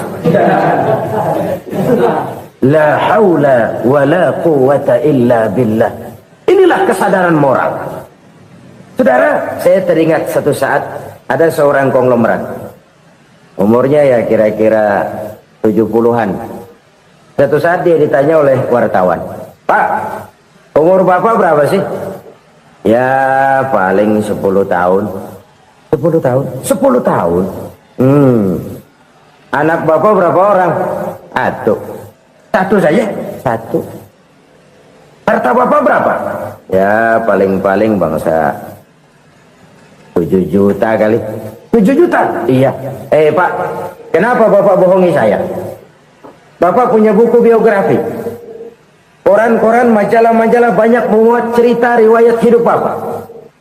La haula wa la quwata illa billah. Inilah kesadaran moral. Saudara, saya teringat satu saat ada seorang konglomerat. Umurnya ya kira-kira 70-an. Satu saat dia ditanya oleh wartawan, "Pak, umur Bapak berapa sih?" "Ya paling 10 tahun. 10 tahun. 10 tahun. Anak bapak berapa orang? Satu saja. Satu. Harta bapak berapa? Ya paling-paling bangsa 7 juta kali. 7 juta? Iya. Pak, kenapa bapak bohongi saya? Bapak punya buku biografi. Koran-koran, majalah-majalah banyak memuat cerita riwayat hidup bapak.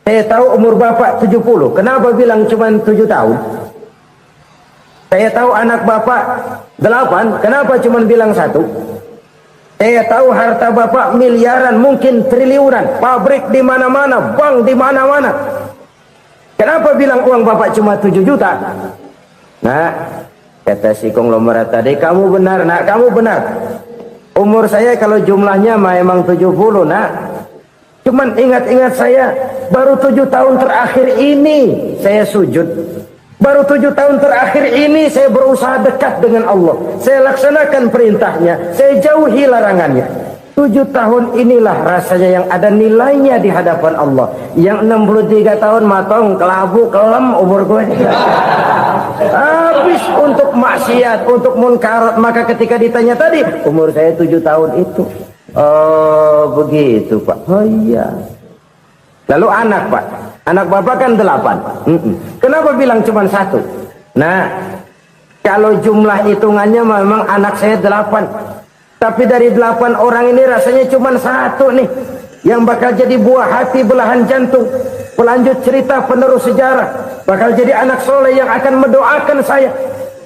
Saya tahu umur bapak 70. Kenapa bilang cuma 7 tahun? Saya tahu anak bapak 8. Kenapa cuma bilang 1? Saya tahu harta bapak miliaran, mungkin triliunan. Pabrik di mana-mana, bank di mana-mana. Kenapa bilang uang bapak cuma 7 juta? Nah, kata si konglomerat tadi, kamu benar nak, kamu benar. Umur saya kalau jumlahnya memang 70 nak. Cuman ingat-ingat saya, baru 7 tahun terakhir ini saya sujud. Baru 7 tahun terakhir ini saya berusaha dekat dengan Allah. Saya laksanakan perintahnya, saya jauhi larangannya. 7 tahun inilah rasanya yang ada nilainya di hadapan Allah. Yang 63 tahun matong, kelabu, kelem umur gue. Habis untuk maksiat, untuk munkarat. Maka ketika ditanya tadi, umur saya 7 tahun itu. Oh begitu Pak. Oh iya. Lalu anak Pak, anak bapak kan 8. Kenapa bilang cuma 1? Nah, kalau jumlah hitungannya memang anak saya 8. Tapi dari 8 orang ini rasanya cuma 1 nih yang bakal jadi buah hati, belahan jantung, pelanjut cerita, penerus sejarah, bakal jadi anak soleh yang akan mendoakan saya.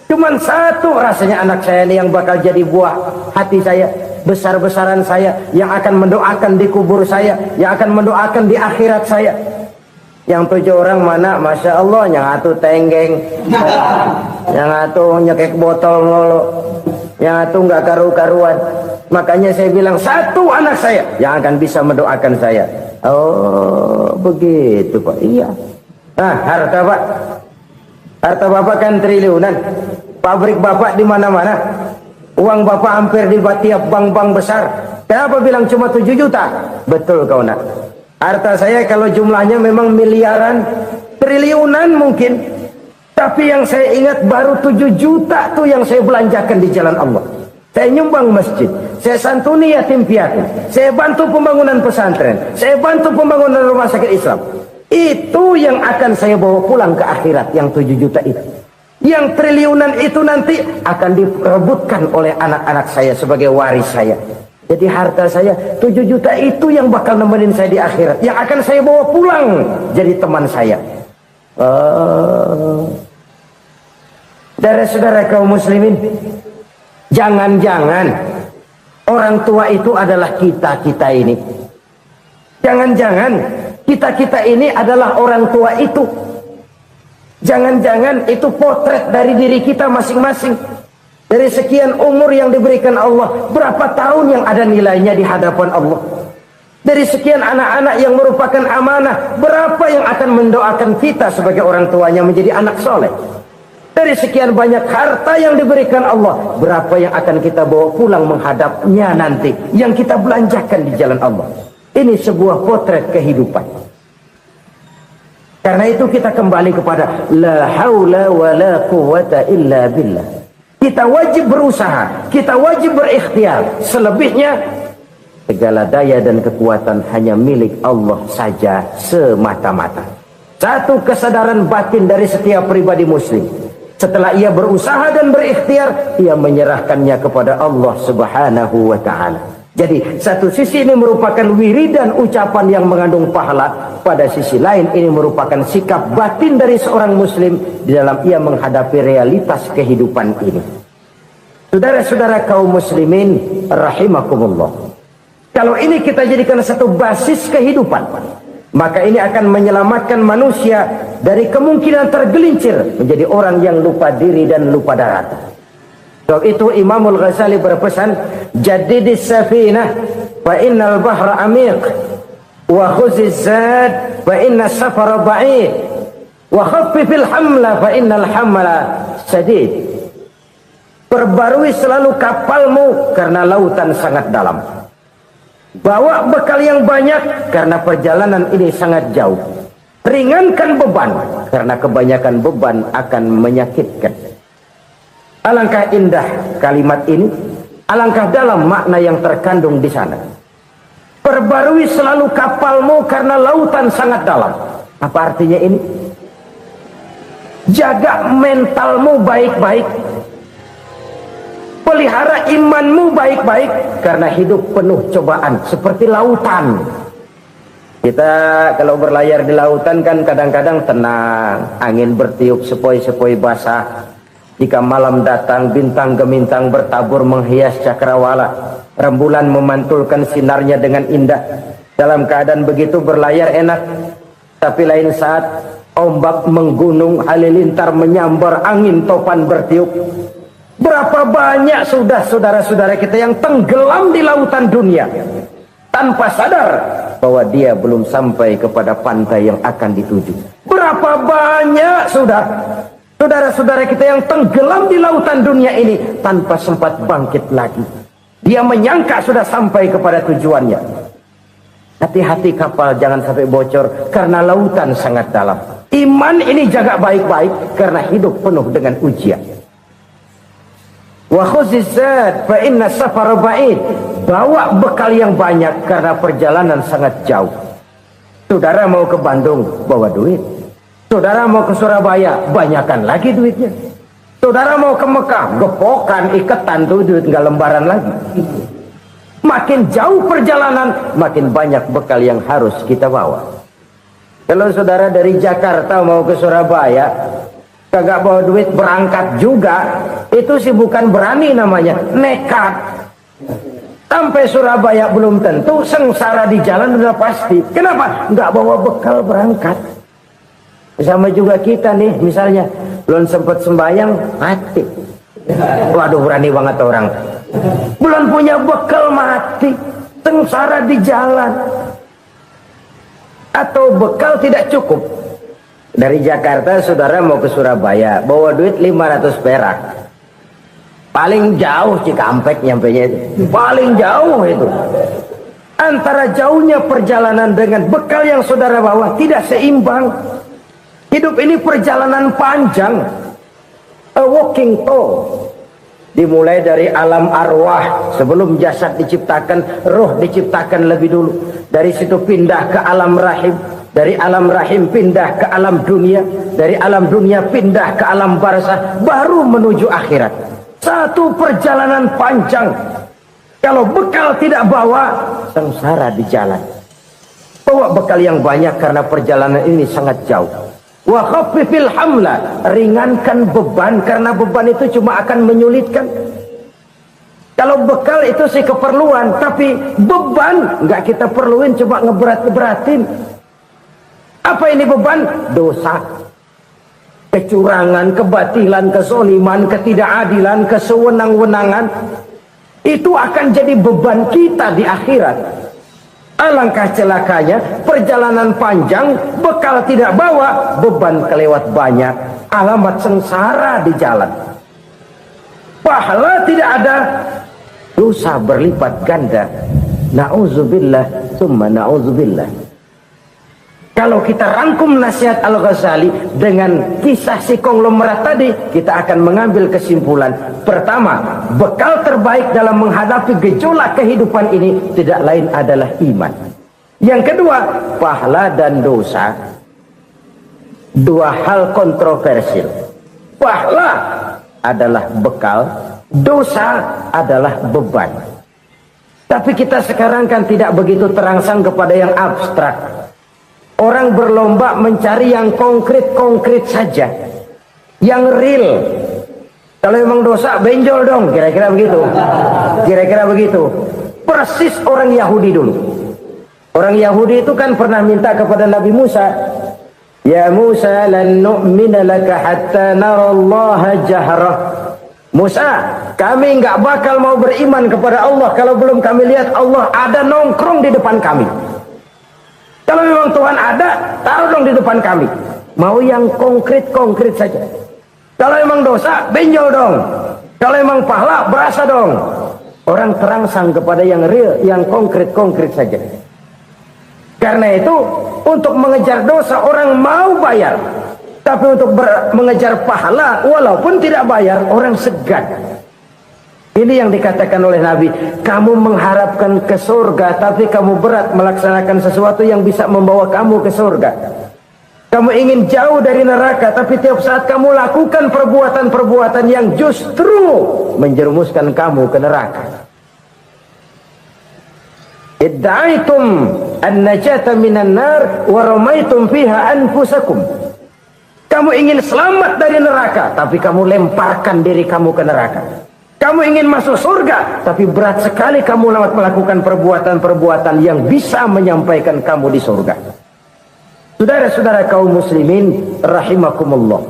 Cuman 1 rasanya anak saya ini yang bakal jadi buah hati saya, besar-besaran saya, yang akan mendoakan di kubur saya, yang akan mendoakan di akhirat saya. Yang 7 orang mana, Masya Allah, yang 1 tenggeng, yang 1 nyekek botol mulu, yang 1 nggak karu-karuan. Makanya saya bilang 1 anak saya yang akan bisa mendoakan saya. Oh begitu Pak. Iya. Nah harta Pak, harta bapak kan triliunan. Pabrik bapak di mana-mana. Uang bapak hampir di tiap bank-bank besar. Kenapa bilang cuma 7 juta? Betul kau nak. Harta saya kalau jumlahnya memang miliaran, triliunan mungkin. Tapi yang saya ingat baru 7 juta tuh yang saya belanjakan di jalan Allah. Saya nyumbang masjid, saya santuni yatim piatu, saya bantu pembangunan pesantren, saya bantu pembangunan rumah sakit Islam. Itu yang akan saya bawa pulang ke akhirat, yang 7 juta itu. Yang triliunan itu nanti akan diperebutkan oleh anak-anak saya sebagai waris saya. Jadi harta saya 7 juta itu yang bakal nemenin saya di akhirat, yang akan saya bawa pulang jadi teman saya. Saudara-saudara kaum muslimin, jangan-jangan orang tua itu adalah kita-kita ini. Jangan-jangan kita-kita ini adalah orang tua itu. Jangan-jangan itu potret dari diri kita masing-masing. Dari sekian umur yang diberikan Allah, berapa tahun yang ada nilainya di hadapan Allah? Dari sekian anak-anak yang merupakan amanah, berapa yang akan mendoakan kita sebagai orang tuanya menjadi anak soleh? Dari sekian banyak harta yang diberikan Allah, berapa yang akan kita bawa pulang menghadapnya nanti, yang kita belanjakan di jalan Allah? Ini sebuah potret kehidupan. Karena itu kita kembali kepada la haula wa la quwwata illa billah. Kita wajib berusaha, kita wajib berikhtiar. Selebihnya segala daya dan kekuatan hanya milik Allah saja semata-mata. Satu kesadaran batin dari setiap pribadi muslim. Setelah ia berusaha dan berikhtiar, ia menyerahkannya kepada Allah Subhanahu wa ta'ala. Jadi satu sisi ini merupakan wiridan ucapan yang mengandung pahala, pada sisi lain ini merupakan sikap batin dari seorang muslim di dalam ia menghadapi realitas kehidupan ini. Saudara-saudara kaum muslimin rahimakumullah, kalau ini kita jadikan satu basis kehidupan, maka ini akan menyelamatkan manusia dari kemungkinan tergelincir menjadi orang yang lupa diri dan lupa darat. Sebab itu Imamul Ghazali berpesan, jadidis safinah fa innal bahra amiq, wa khuziz zad fa inna safara ba'id, wa khaffifil hamla fa innal hamla sadid. Perbarui selalu kapalmu karena lautan sangat dalam. Bawa bekal yang banyak karena perjalanan ini sangat jauh. Ringankan beban, karena kebanyakan beban akan menyakitkan. Alangkah indah kalimat ini, alangkah dalam makna yang terkandung di sana. Perbarui selalu kapalmu karena lautan sangat dalam. Apa artinya ini? Jaga mentalmu baik-baik, pelihara imanmu baik-baik, karena hidup penuh cobaan seperti lautan. Kita kalau berlayar di lautan kan kadang-kadang tenang, angin bertiup sepoi-sepoi basah. Jika malam datang, bintang gemintang bertabur menghias cakrawala, rembulan memantulkan sinarnya dengan indah. Dalam keadaan begitu berlayar enak. Tapi lain saat ombak menggunung, halilintar menyambar, angin topan bertiup. Berapa banyak sudah saudara-saudara kita yang tenggelam di lautan dunia tanpa sadar bahwa dia belum sampai kepada pantai yang akan dituju. Berapa banyak sudah saudara-saudara kita yang tenggelam di lautan dunia ini tanpa sempat bangkit lagi. Dia menyangka sudah sampai kepada tujuannya. Hati-hati kapal jangan sampai bocor karena lautan sangat dalam. Iman ini jaga baik-baik karena hidup penuh dengan ujian. Wa khuzizat fa inna safara ba'id. Bawa bekal yang banyak karena perjalanan sangat jauh. Saudara mau ke Bandung, bawa duit. Saudara mau ke Surabaya, banyakkan lagi duitnya. Saudara mau ke Mekah, gepokan, iketan tuh duit nggak lembaran lagi. Makin jauh perjalanan, makin banyak bekal yang harus kita bawa. Kalau saudara dari Jakarta mau ke Surabaya, kagak bawa duit berangkat juga, itu sih bukan berani namanya, nekat. Sampai Surabaya belum tentu, sengsara di jalan udah pasti. Kenapa? Nggak bawa bekal berangkat. Sama juga kita nih, misalnya belum sempat sembahyang, mati. Waduh, berani banget orang. Belum punya bekal, mati. Sengsara di jalan. Atau bekal tidak cukup. Dari Jakarta saudara mau ke Surabaya, bawa duit 500 perak. Paling jauh Cikampek nyampenya itu. Paling jauh itu. Antara jauhnya perjalanan dengan bekal yang saudara bawa tidak seimbang. Hidup ini perjalanan panjang, a walking tour. Dimulai dari alam arwah, sebelum jasad diciptakan, roh diciptakan lebih dulu. Dari situ pindah ke alam rahim, dari alam rahim pindah ke alam dunia, dari alam dunia pindah ke alam barzah, baru menuju akhirat. Satu perjalanan panjang. Kalau bekal tidak bawa, sengsara di jalan. Bawa bekal yang banyak karena perjalanan ini sangat jauh. Wa khaffifil hamla, ringankan beban karena beban itu cuma akan menyulitkan. Kalau bekal itu sih keperluan, tapi beban nggak kita perluin, cuma ngeberat-beratin. Apa ini beban? Dosa, kecurangan, kebatilan, kezoliman, ketidakadilan, kesewenang-wenangan. Itu akan jadi beban kita di akhirat. Alangkah celakanya, perjalanan panjang, bekal tidak bawa, beban kelewat banyak, alamat sengsara di jalan. Pahala tidak ada, dosa berlipat ganda. Na'udzubillah, summa na'udzubillah. Kalau kita rangkum nasihat Al-Ghazali dengan kisah si konglomerat tadi, kita akan mengambil kesimpulan. Pertama, bekal terbaik dalam menghadapi gejolak kehidupan ini tidak lain adalah iman. Yang kedua, pahala dan dosa. Dua hal kontroversial. Pahala adalah bekal, dosa adalah beban. Tapi kita sekarang kan tidak begitu terangsang kepada yang abstrak. Orang berlomba mencari yang konkret-konkret saja, yang real. Kalau memang dosa, benjol dong, kira-kira begitu. Kira-kira begitu. Persis orang Yahudi dulu. Orang Yahudi itu kan pernah minta kepada Nabi Musa, Ya Musa, lan nu'mina laka hatta narallaha jahrah. Musa, kami nggak bakal mau beriman kepada Allah kalau belum kami lihat Allah ada nongkrong di depan kami. Kalau memang Tuhan ada, taruh dong di depan kami. Mau yang konkret-konkret saja. Kalau memang dosa, benjol dong. Kalau memang pahala, berasa dong. Orang terangsang kepada yang real, yang konkret-konkret saja. Karena itu untuk mengejar dosa orang mau bayar, tapi untuk mengejar pahala walaupun tidak bayar orang segan. Ini yang dikatakan oleh Nabi, kamu mengharapkan ke surga tapi kamu berat melaksanakan sesuatu yang bisa membawa kamu ke surga. Kamu ingin jauh dari neraka, tapi tiap saat kamu lakukan perbuatan-perbuatan yang justru menjerumuskan kamu ke neraka. Idda'aitum an-najata minan nar wa ramaitum fiha anfusakum. Kamu ingin selamat dari neraka, tapi kamu lemparkan diri kamu ke neraka. Kamu ingin masuk surga, tapi berat sekali kamu melakukan perbuatan-perbuatan yang bisa menyampaikan kamu di surga. Saudara-saudara kaum muslimin rahimakumullah.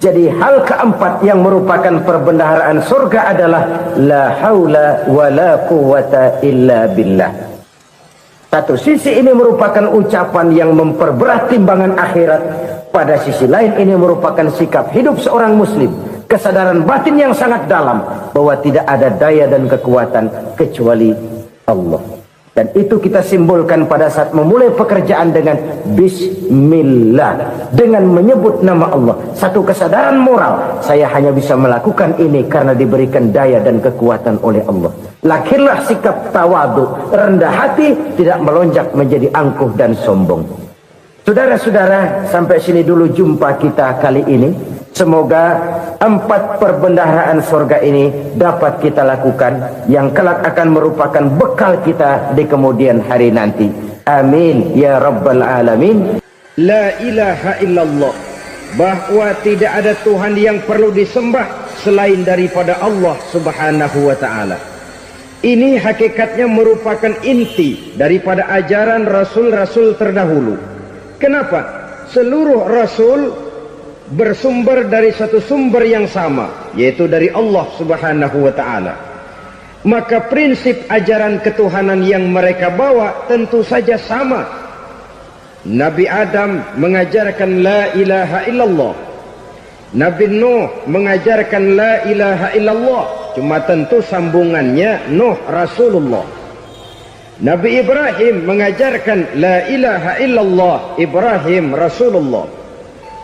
Jadi hal keempat yang merupakan perbendaharaan surga adalah la haula wa la quwwata illa billah. Satu sisi ini merupakan ucapan yang memperberat timbangan akhirat. Pada sisi lain ini merupakan sikap hidup seorang muslim. Kesadaran batin yang sangat dalam bahwa tidak ada daya dan kekuatan kecuali Allah. Dan itu kita simbolkan pada saat memulai pekerjaan dengan bismillah, dengan menyebut nama Allah. Satu kesadaran moral, saya hanya bisa melakukan ini karena diberikan daya dan kekuatan oleh Allah. Lahirlah sikap tawadu, rendah hati, tidak melonjak menjadi angkuh dan sombong. Saudara-saudara, sampai sini dulu jumpa kita kali ini. Semoga 4 perbendaharaan surga ini dapat kita lakukan, yang kelak akan merupakan bekal kita di kemudian hari nanti. Amin ya rabbal alamin. La ilaha illallah, bahwa tidak ada Tuhan yang perlu disembah selain daripada Allah subhanahu wa ta'ala. Ini hakikatnya merupakan inti daripada ajaran rasul-rasul terdahulu. Kenapa? Seluruh rasul bersumber dari satu sumber yang sama, yaitu dari Allah subhanahu wa ta'ala. Maka prinsip ajaran ketuhanan yang mereka bawa tentu saja sama. Nabi Adam mengajarkan la ilaha illallah, Nabi Nuh mengajarkan la ilaha illallah, cuma tentu sambungannya Nuh Rasulullah. Nabi Ibrahim mengajarkan la ilaha illallah, Ibrahim Rasulullah.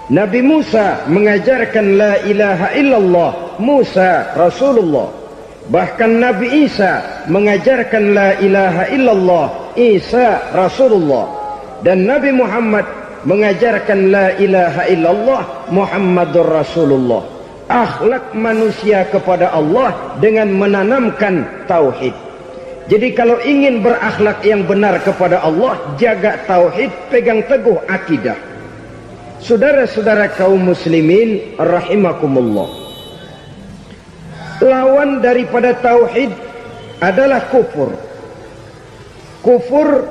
Nabi Musa mengajarkan la ilaha illallah, Musa Rasulullah. Bahkan Nabi Isa mengajarkan la ilaha illallah, Isa Rasulullah. Dan Nabi Muhammad mengajarkan la ilaha illallah, Muhammadur Rasulullah. Akhlak manusia kepada Allah dengan menanamkan tauhid. Jadi kalau ingin berakhlak yang benar kepada Allah, jaga tauhid, pegang teguh akidah. Saudara-saudara kaum muslimin rahimakumullah, lawan daripada tauhid adalah kufur. Kufur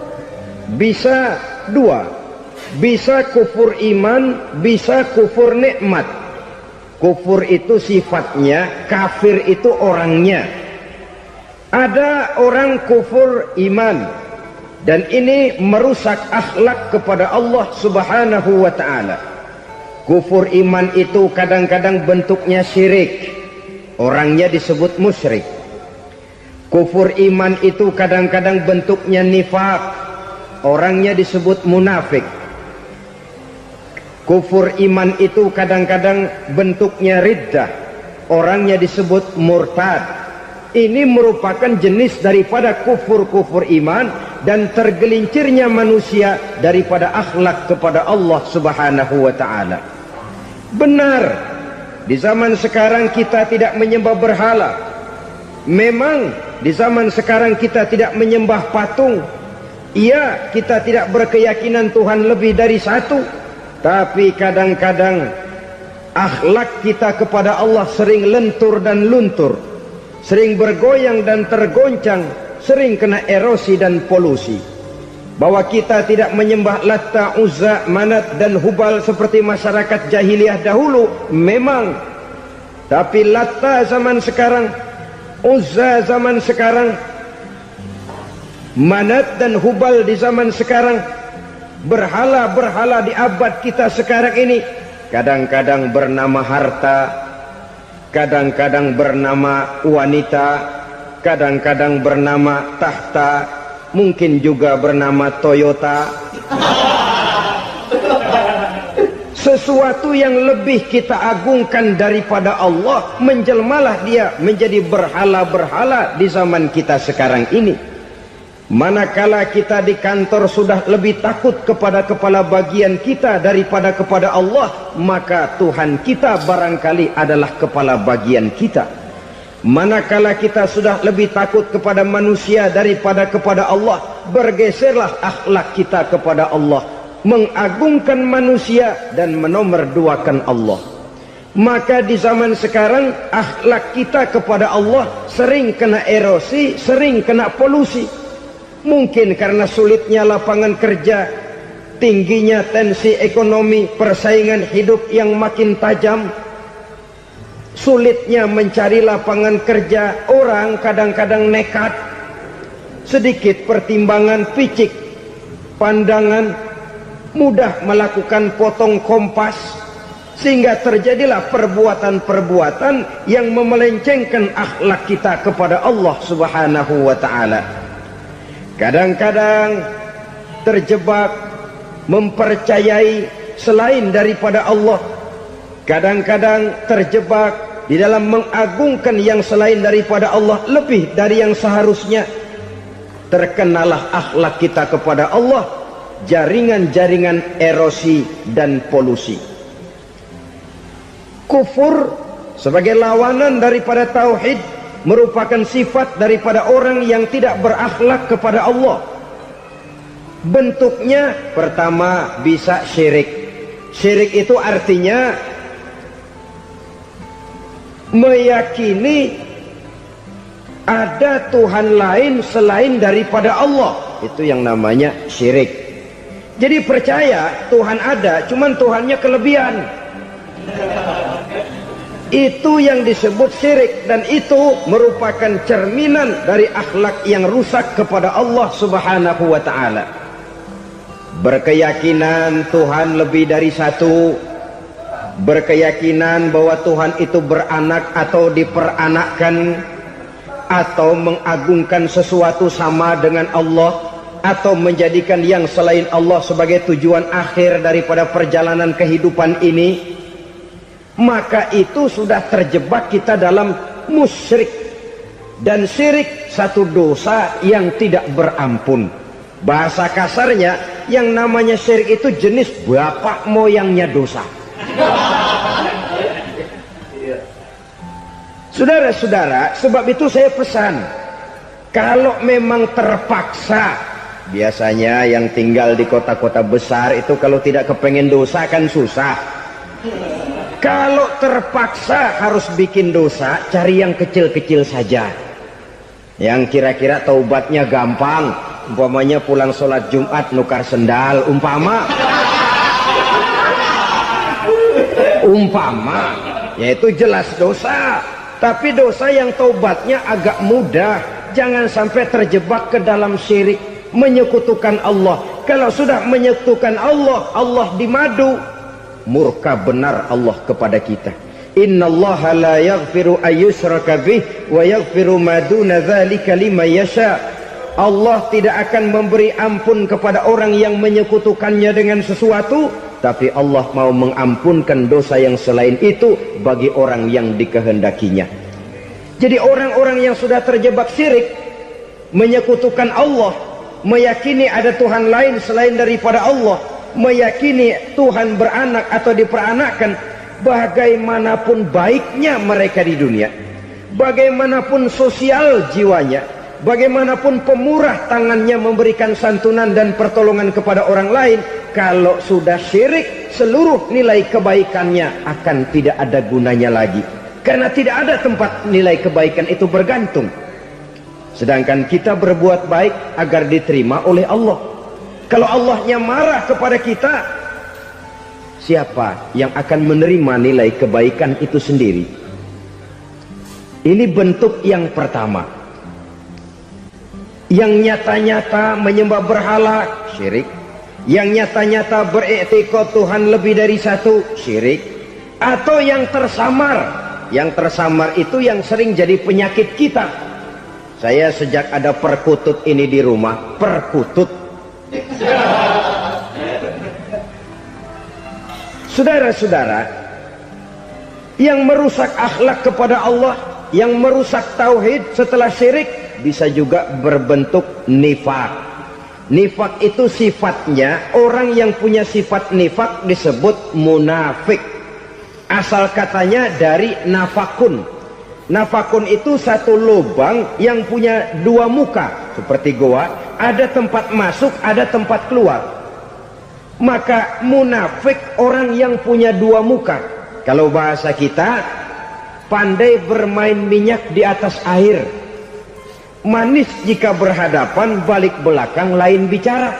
bisa dua, bisa kufur iman, bisa kufur nikmat. Kufur itu sifatnya, kafir itu orangnya. Ada orang kufur iman, dan ini merusak akhlak kepada Allah subhanahu wa ta'ala. Kufur iman itu kadang-kadang bentuknya syirik, orangnya disebut musyrik. Kufur iman itu kadang-kadang bentuknya nifaq, orangnya disebut munafik. Kufur iman itu kadang-kadang bentuknya riddah, orangnya disebut murtad. Ini merupakan jenis daripada kufur-kufur iman dan tergelincirnya manusia daripada akhlak kepada Allah subhanahu wa ta'ala. Benar, di zaman sekarang kita tidak menyembah berhala. Memang di zaman sekarang kita tidak menyembah patung. Iya, kita tidak berkeyakinan Tuhan lebih dari satu. Tapi kadang-kadang akhlak kita kepada Allah sering lentur dan luntur, sering bergoyang dan tergoncang, sering kena erosi dan polusi. Bahwa kita tidak menyembah Latta, Uzza, Manat dan Hubal seperti masyarakat jahiliyah dahulu, memang. Tapi Latta zaman sekarang, Uzza zaman sekarang, Manat dan Hubal di zaman sekarang, berhala-berhala di abad kita sekarang ini, kadang-kadang bernama harta, kadang-kadang bernama wanita, kadang-kadang bernama tahta, mungkin juga bernama Toyota. Sesuatu yang lebih kita agungkan daripada Allah, menjelmalah dia menjadi berhala-berhala di zaman kita sekarang ini. Manakala kita di kantor sudah lebih takut kepada kepala bagian kita daripada kepada Allah, maka Tuhan kita barangkali adalah kepala bagian kita. Manakala kita sudah lebih takut kepada manusia daripada kepada Allah, bergeserlah akhlak kita kepada Allah, mengagungkan manusia dan menomorduakan Allah. Maka di zaman sekarang akhlak kita kepada Allah sering kena erosi, sering kena polusi. Mungkin karena sulitnya lapangan kerja, tingginya tensi ekonomi, persaingan hidup yang makin tajam, sulitnya mencari lapangan kerja, orang kadang-kadang nekat, sedikit pertimbangan, picik pandangan, mudah melakukan potong kompas, sehingga terjadilah perbuatan-perbuatan yang memelencengkan akhlak kita kepada Allah Subhanahu wa ta'ala. Kadang-kadang terjebak mempercayai selain daripada Allah, kadang-kadang terjebak di dalam mengagungkan yang selain daripada Allah lebih dari yang seharusnya. Terkenalah akhlak kita kepada Allah jaringan-jaringan erosi dan polusi. Kufur sebagai lawanan daripada tauhid merupakan sifat daripada orang yang tidak berakhlak kepada Allah. Bentuknya pertama bisa syirik. Syirik itu artinya meyakini ada Tuhan lain selain daripada Allah. Itu yang namanya syirik. Jadi percaya Tuhan ada, cuman Tuhannya kelebihan. Itu yang disebut syirik, dan itu merupakan cerminan dari akhlak yang rusak kepada Allah Subhanahu wa ta'ala. Berkeyakinan Tuhan lebih dari satu, berkeyakinan bahwa Tuhan itu beranak atau diperanakkan, atau mengagungkan sesuatu sama dengan Allah, atau menjadikan yang selain Allah sebagai tujuan akhir daripada perjalanan kehidupan ini, maka itu sudah terjebak kita dalam musyrik. Dan syirik satu dosa yang tidak berampun. Bahasa kasarnya, yang namanya syirik itu jenis bapak moyangnya dosa. Saudara-saudara, sebab itu saya pesan, kalau memang terpaksa, biasanya yang tinggal di kota-kota besar itu kalau tidak kepengen dosa kan susah. Kalau terpaksa harus bikin dosa, cari yang kecil-kecil saja, yang kira-kira taubatnya gampang. Umpamanya pulang sholat Jumat nukar sendal, umpama yaitu jelas dosa. Tapi dosa yang taubatnya agak mudah. Jangan sampai terjebak ke dalam syirik, menyekutukan Allah. Kalau sudah menyekutukan Allah, Allah dimadu, murka benar Allah kepada kita. Innallaha la yaghfiru ayyushraka bih wa yaghfiru ma duna dzalika liman yasha. Allah tidak akan memberi ampun kepada orang yang menyekutukannya dengan sesuatu, tapi Allah mau mengampunkan dosa yang selain itu bagi orang yang dikehendakinya. Jadi orang-orang yang sudah terjebak syirik, menyekutukan Allah, meyakini ada Tuhan lain selain daripada Allah, meyakini Tuhan beranak atau diperanakkan, bagaimanapun baiknya mereka di dunia, bagaimanapun sosial jiwanya, bagaimanapun pemurah tangannya memberikan santunan dan pertolongan kepada orang lain, kalau sudah syirik, seluruh nilai kebaikannya akan tidak ada gunanya lagi. Karena tidak ada tempat nilai kebaikan itu bergantung. Sedangkan kita berbuat baik agar diterima oleh Allah. Kalau Allahnya marah kepada kita, siapa yang akan menerima nilai kebaikan itu sendiri? Ini bentuk yang pertama. Yang nyata-nyata menyembah berhala, syirik. Yang nyata-nyata beriktikad Tuhan lebih dari satu, syirik. Atau yang tersamar. Yang tersamar itu yang sering jadi penyakit kita. Saya sejak ada perkutut ini di rumah, perkutut Saudara-saudara, yang merusak akhlak kepada Allah, yang merusak tauhid setelah syirik, bisa juga berbentuk nifak. Nifak itu sifatnya, orang yang punya sifat nifak disebut munafik. Asal katanya dari nafakun. Nafakun itu satu lubang yang punya dua muka, seperti goa, ada tempat masuk, ada tempat keluar. Maka munafik orang yang punya dua muka. Kalau bahasa kita, pandai bermain minyak di atas air, manis jika berhadapan, balik belakang lain bicara.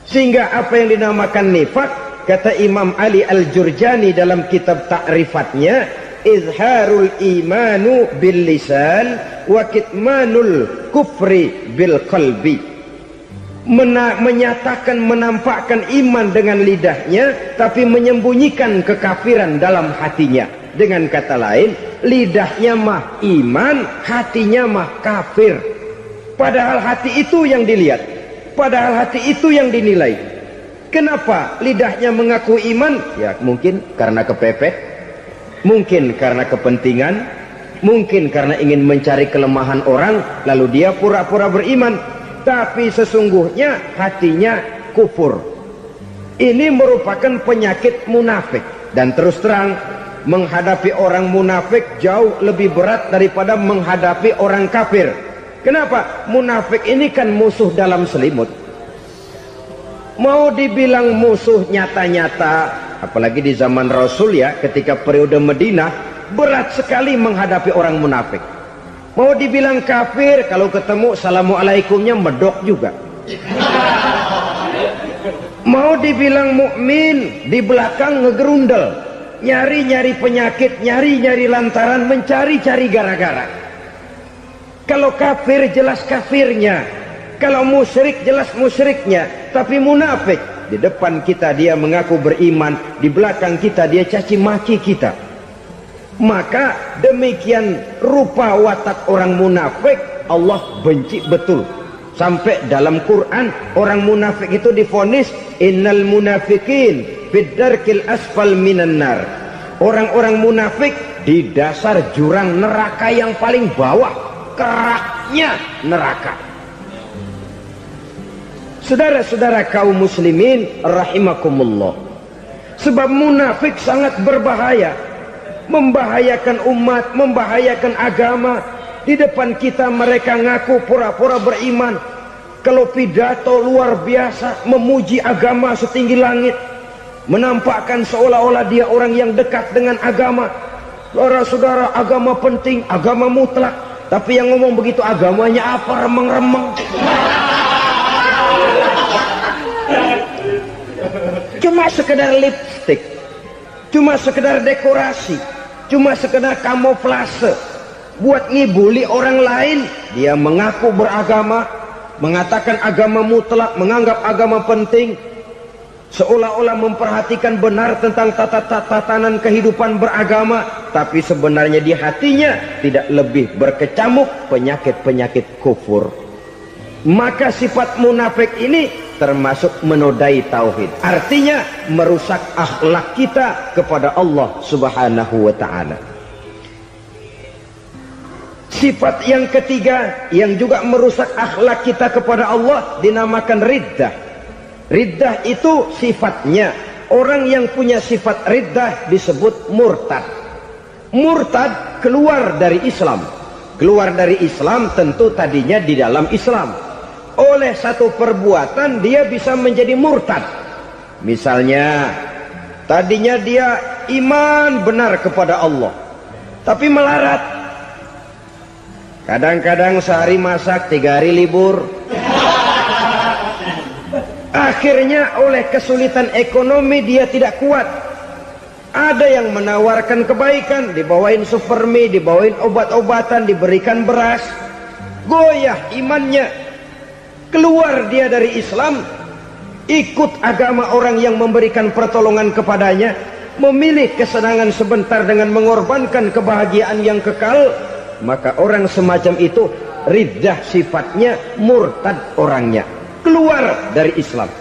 Sehingga apa yang dinamakan nifak, kata Imam Ali Al-Jurjani dalam kitab ta'rifatnya, izharul imanu bil lisan wa kitmanul kufri bil qalbi. Menyatakan, menampakkan iman dengan lidahnya, tapi menyembunyikan kekafiran dalam hatinya. Dengan kata lain, lidahnya mah iman, hatinya mah kafir. Padahal hati itu yang dilihat, padahal hati itu yang dinilai. Kenapa lidahnya mengaku iman? Ya mungkin karena kepepet, mungkin karena kepentingan, mungkin karena ingin mencari kelemahan orang, lalu dia pura-pura beriman. Tapi sesungguhnya hatinya kufur. Ini merupakan penyakit munafik. Dan terus terang, menghadapi orang munafik jauh lebih berat daripada menghadapi orang kafir. Kenapa? Munafik ini kan musuh dalam selimut. Mau dibilang musuh nyata-nyata, apalagi di zaman Rasul ya, ketika periode Madinah, berat sekali menghadapi orang munafik. Mau dibilang kafir, kalau ketemu assalamualaikumnya medok juga. Mau dibilang mukmin, di belakang ngegerundel, nyari-nyari penyakit, nyari-nyari lantaran, mencari-cari gara-gara. Kalau kafir jelas kafirnya, kalau musyrik jelas musyriknya. Tapi munafik, di depan kita dia mengaku beriman, di belakang kita dia caci maki kita. Maka demikian rupa watak orang munafik, Allah benci betul. Sampai dalam Quran orang munafik itu divonis innal munafikin fid darkil asfal minan nar. Orang-orang munafik di dasar jurang neraka yang paling bawah, keraknya neraka. Saudara-saudara kaum muslimin rahimakumullah, sebab munafik sangat berbahaya, membahayakan umat, membahayakan agama. Di depan kita mereka ngaku pura-pura beriman, kalau pidato luar biasa, memuji agama setinggi langit, menampakkan seolah-olah dia orang yang dekat dengan agama. Saudara-saudara, agama penting, agama mutlak. Tapi yang ngomong begitu agamanya apa, remeng-remeng. Cuma sekedar lipstick, cuma sekedar dekorasi, cuma sekedar kamuflase buat ngibuli orang lain. Dia mengaku beragama, mengatakan agama mutlak, menganggap agama penting, seolah-olah memperhatikan benar tentang tatanan kehidupan beragama, tapi sebenarnya di hatinya tidak lebih berkecamuk penyakit-penyakit kufur. Maka sifat munafik ini termasuk menodai tauhid, artinya merusak akhlak kita kepada Allah Subhanahu wa ta'ala. Sifat yang ketiga yang juga merusak akhlak kita kepada Allah dinamakan riddah. Riddah itu sifatnya, orang yang punya sifat riddah disebut murtad. Murtad keluar dari Islam. Keluar dari Islam tentu tadinya di dalam Islam. Oleh satu perbuatan dia bisa menjadi murtad. Misalnya tadinya dia iman benar kepada Allah, tapi melarat. Kadang-kadang sehari masak, 3 hari libur. Akhirnya oleh kesulitan ekonomi dia tidak kuat. Ada yang menawarkan kebaikan, dibawain supermi, dibawain obat-obatan, diberikan beras. Goyah imannya. Keluar dia dari Islam, ikut agama orang yang memberikan pertolongan kepadanya, memilih kesenangan sebentar dengan mengorbankan kebahagiaan yang kekal. Maka orang semacam itu riddah sifatnya, murtad orangnya, keluar dari Islam.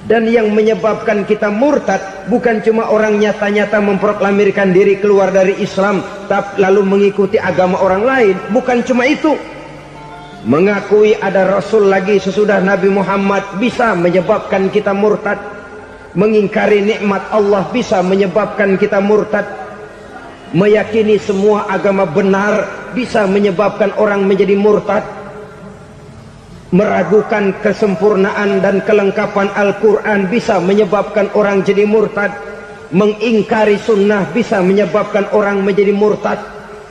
Dan yang menyebabkan kita murtad bukan cuma orang nyata-nyata memproklamirkan diri keluar dari Islam lalu mengikuti agama orang lain. Bukan cuma itu. Mengakui ada Rasul lagi sesudah Nabi Muhammad bisa menyebabkan kita murtad. Mengingkari nikmat Allah bisa menyebabkan kita murtad. Meyakini semua agama benar bisa menyebabkan orang menjadi murtad. Meragukan kesempurnaan dan kelengkapan Al-Quran bisa menyebabkan orang jadi murtad. Mengingkari sunnah bisa menyebabkan orang menjadi murtad.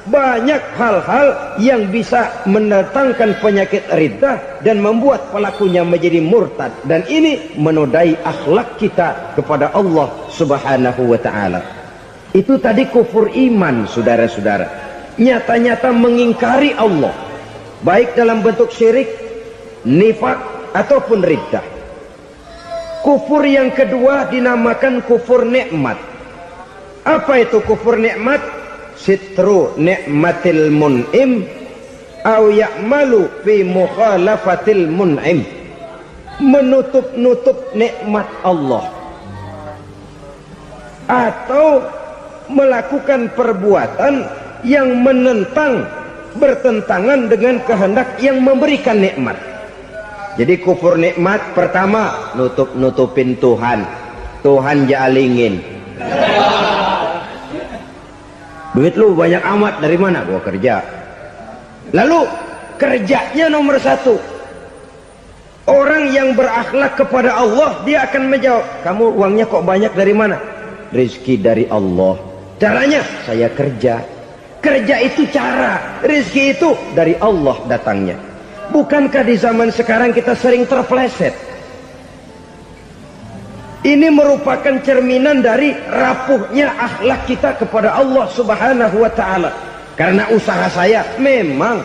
Banyak hal-hal yang bisa mendatangkan penyakit riddah dan membuat pelakunya menjadi murtad. Dan ini menodai akhlak kita kepada Allah Subhanahu wa ta'ala. Itu tadi kufur iman, saudara-saudara. Nyata-nyata mengingkari Allah, baik dalam bentuk syirik, nifak ataupun riddah. Kufur yang kedua dinamakan kufur nikmat. Apa itu kufur nikmat? Sitru nikmatil mun'im au ya'malu fi mukhalafatil mun'im. Menutup-nutup nikmat Allah atau melakukan perbuatan yang menentang, bertentangan dengan kehendak yang memberikan nikmat. Jadi kufur nikmat pertama, nutup-nutupin Tuhan. Tuhan jalingin. Duit lu banyak amat, dari mana? Gua kerja. Lalu kerjanya nomor satu. Orang yang berakhlak kepada Allah, dia akan menjawab, kamu uangnya kok banyak, dari mana? Rezeki dari Allah. Caranya, saya kerja. Kerja itu cara, rezeki itu dari Allah datangnya. Bukankah di zaman sekarang kita sering terpleset? Ini merupakan cerminan dari rapuhnya akhlak kita kepada Allah Subhanahu wa ta'ala. Karena usaha saya memang,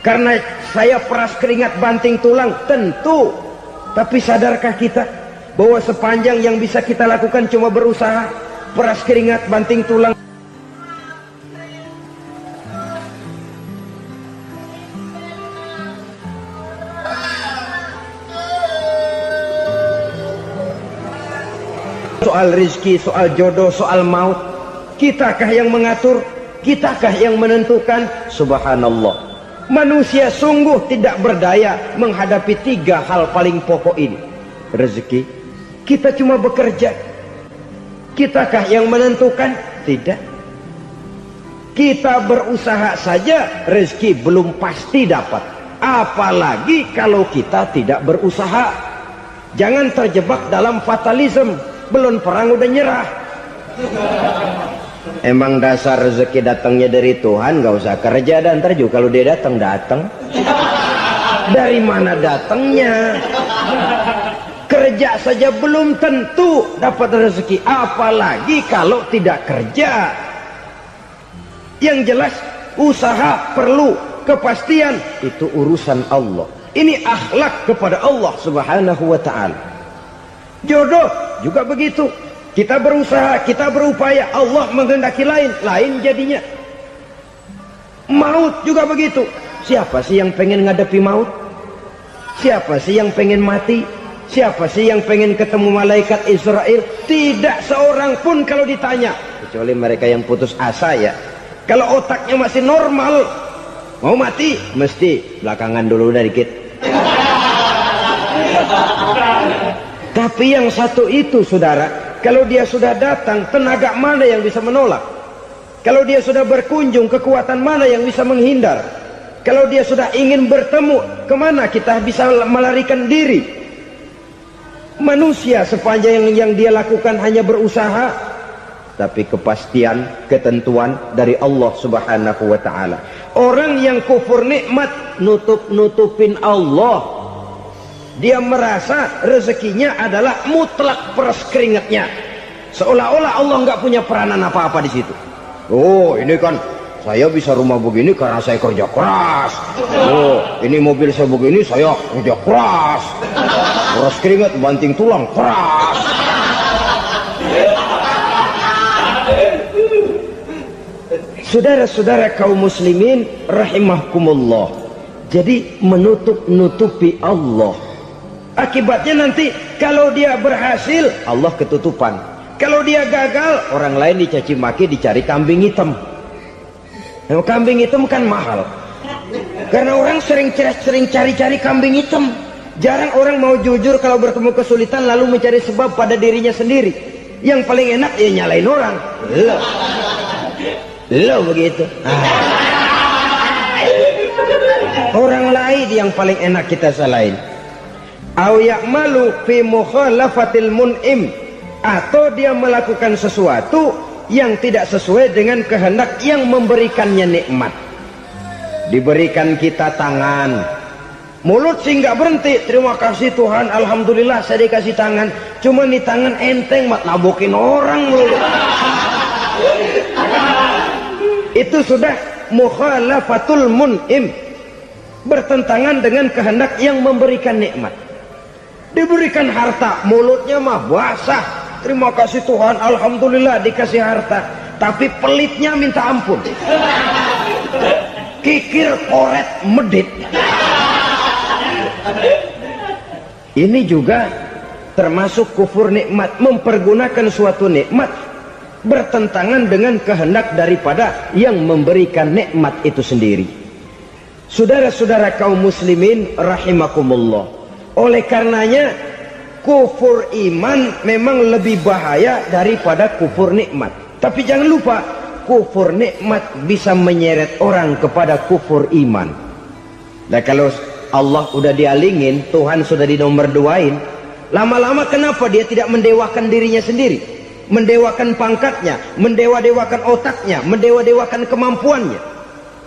karena saya peras keringat banting tulang, tentu. Tapi sadarkah kita bahwa sepanjang yang bisa kita lakukan cuma berusaha, peras keringat banting tulang? Soal rizki, soal jodoh, soal maut, kitakah yang mengatur? Kitakah yang menentukan? Subhanallah. Manusia sungguh tidak berdaya menghadapi tiga hal paling pokok ini. Rezeki, kita cuma bekerja. Kitakah yang menentukan? Tidak. Kita berusaha saja, rezeki belum pasti dapat. Apalagi kalau kita tidak berusaha. Jangan terjebak dalam fatalisme. Belum perang udah nyerah. Emang dasar rezeki datangnya dari Tuhan, gak usah kerja, dan ntar juga kalau dia datang. Dari mana datangnya? Kerja saja belum tentu dapat rezeki, apalagi kalau tidak kerja. Yang jelas usaha perlu kepastian, itu urusan Allah. Ini akhlak kepada Allah Subhanahu wa ta'ala. Jodoh juga begitu. Kita berusaha, kita berupaya, Allah menghendaki lain jadinya. Maut juga begitu. Siapa sih yang pengen ngadepi maut? Siapa sih yang pengen mati? Siapa sih yang pengen ketemu malaikat Israel? Tidak seorang pun kalau ditanya, kecuali mereka yang putus asa ya. Kalau otaknya masih normal, mau mati mesti belakangan dulu dikit. Tapi yang satu itu, saudara, kalau dia sudah datang, tenaga mana yang bisa menolak? Kalau dia sudah berkunjung, kekuatan mana yang bisa menghindar? Kalau dia sudah ingin bertemu, kemana kita bisa melarikan diri? Manusia sepanjang yang dia lakukan hanya berusaha, tapi kepastian, ketentuan dari Allah Subhanahu wa ta'ala. Orang yang kufur nikmat, nutupin Allah. Dia merasa rezekinya adalah mutlak peras keringatnya, seolah-olah Allah nggak punya peranan apa-apa di situ. Oh, ini kan saya bisa rumah begini karena saya kerja keras. Oh, ini mobil saya begini, saya kerja keras. Peras keringat, banting tulang, keras. Saudara-saudara kaum muslimin rahimahkumullah. Jadi menutup-nutupi Allah. Akibatnya nanti Kalau dia berhasil, Allah ketutupan. Kalau dia gagal, orang lain dicaci maki, dicari kambing hitam. Nah, kambing hitam kan mahal. Karena orang sering cari-cari kambing hitam. Jarang orang mau jujur kalau bertemu kesulitan lalu mencari sebab pada dirinya sendiri. Yang paling enak ya nyalain orang. Lo begitu. Orang lain yang paling enak kita salahin. Au ya'malu fi mukhalafatil mun'im, atau dia melakukan sesuatu yang tidak sesuai dengan kehendak yang memberikannya nikmat. Diberikan kita tangan, mulut sih nggak berhenti, terima kasih Tuhan, alhamdulillah saya dikasih tangan. Cuma nih tangan enteng mat nabokin orang mulu. Itu sudah mukhalafatul mun'im, bertentangan dengan kehendak yang memberikan nikmat. Diberikan harta, mulutnya mah basah, terima kasih Tuhan, alhamdulillah dikasih harta, tapi pelitnya minta ampun. Kikir koret medit. Ini juga termasuk kufur nikmat, mempergunakan suatu nikmat bertentangan dengan kehendak daripada yang memberikan nikmat itu sendiri. Saudara-saudara kaum muslimin rahimakumullah, oleh karenanya kufur iman memang lebih bahaya daripada kufur nikmat. Tapi jangan lupa, kufur nikmat bisa menyeret orang kepada kufur iman. Nah kalau Allah udah dialingin, Tuhan sudah dinomor duain, lama-lama kenapa dia tidak mendewakan dirinya sendiri, mendewakan pangkatnya, mendewa-dewakan otaknya, mendewa-dewakan kemampuannya?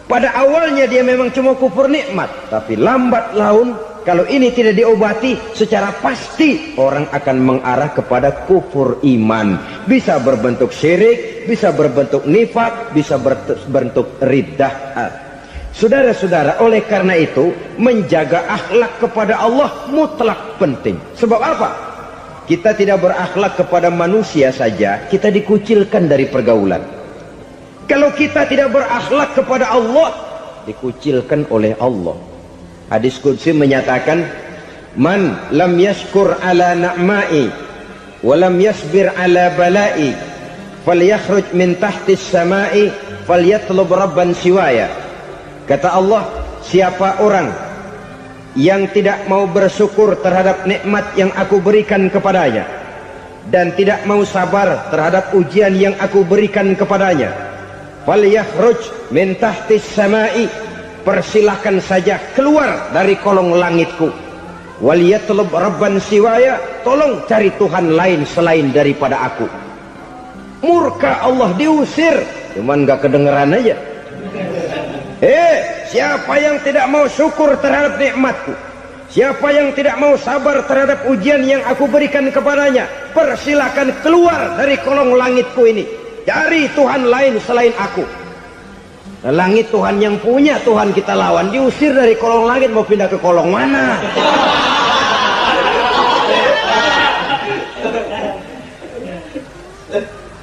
Pada awalnya dia memang cuma kufur nikmat, tapi lambat laun kalau ini tidak diobati, secara pasti orang akan mengarah kepada kufur iman. Bisa berbentuk syirik, bisa berbentuk nifak, bisa berbentuk riddah. Saudara-saudara, oleh karena itu menjaga akhlak kepada Allah mutlak penting. Sebab apa? Kita tidak berakhlak kepada manusia saja, kita dikucilkan dari pergaulan. Kalau kita tidak berakhlak kepada Allah, dikucilkan oleh Allah. Hadis qudsi menyatakan, man lam yashkur ala na'mai wa lam yasbir ala balai falyakhruj min tahtis samai falyatlub rabban siwaya. Kata Allah, siapa orang yang tidak mau bersyukur terhadap nikmat yang aku berikan kepadanya dan tidak mau sabar terhadap ujian yang aku berikan kepadanya, falyakhruj min tahtis samai, persilahkan saja keluar dari kolong langitku, waliyatlub rabban siwaya, tolong cari Tuhan lain selain daripada aku. Murka Allah, diusir, cuman gak kedengeran aja. Siapa yang tidak mau syukur terhadap nikmatku, siapa yang tidak mau sabar terhadap ujian yang aku berikan kepadanya, persilahkan keluar dari kolong langitku ini, cari Tuhan lain selain aku. Langit Tuhan yang punya, Tuhan kita lawan, diusir dari kolong langit, mau pindah ke kolong mana?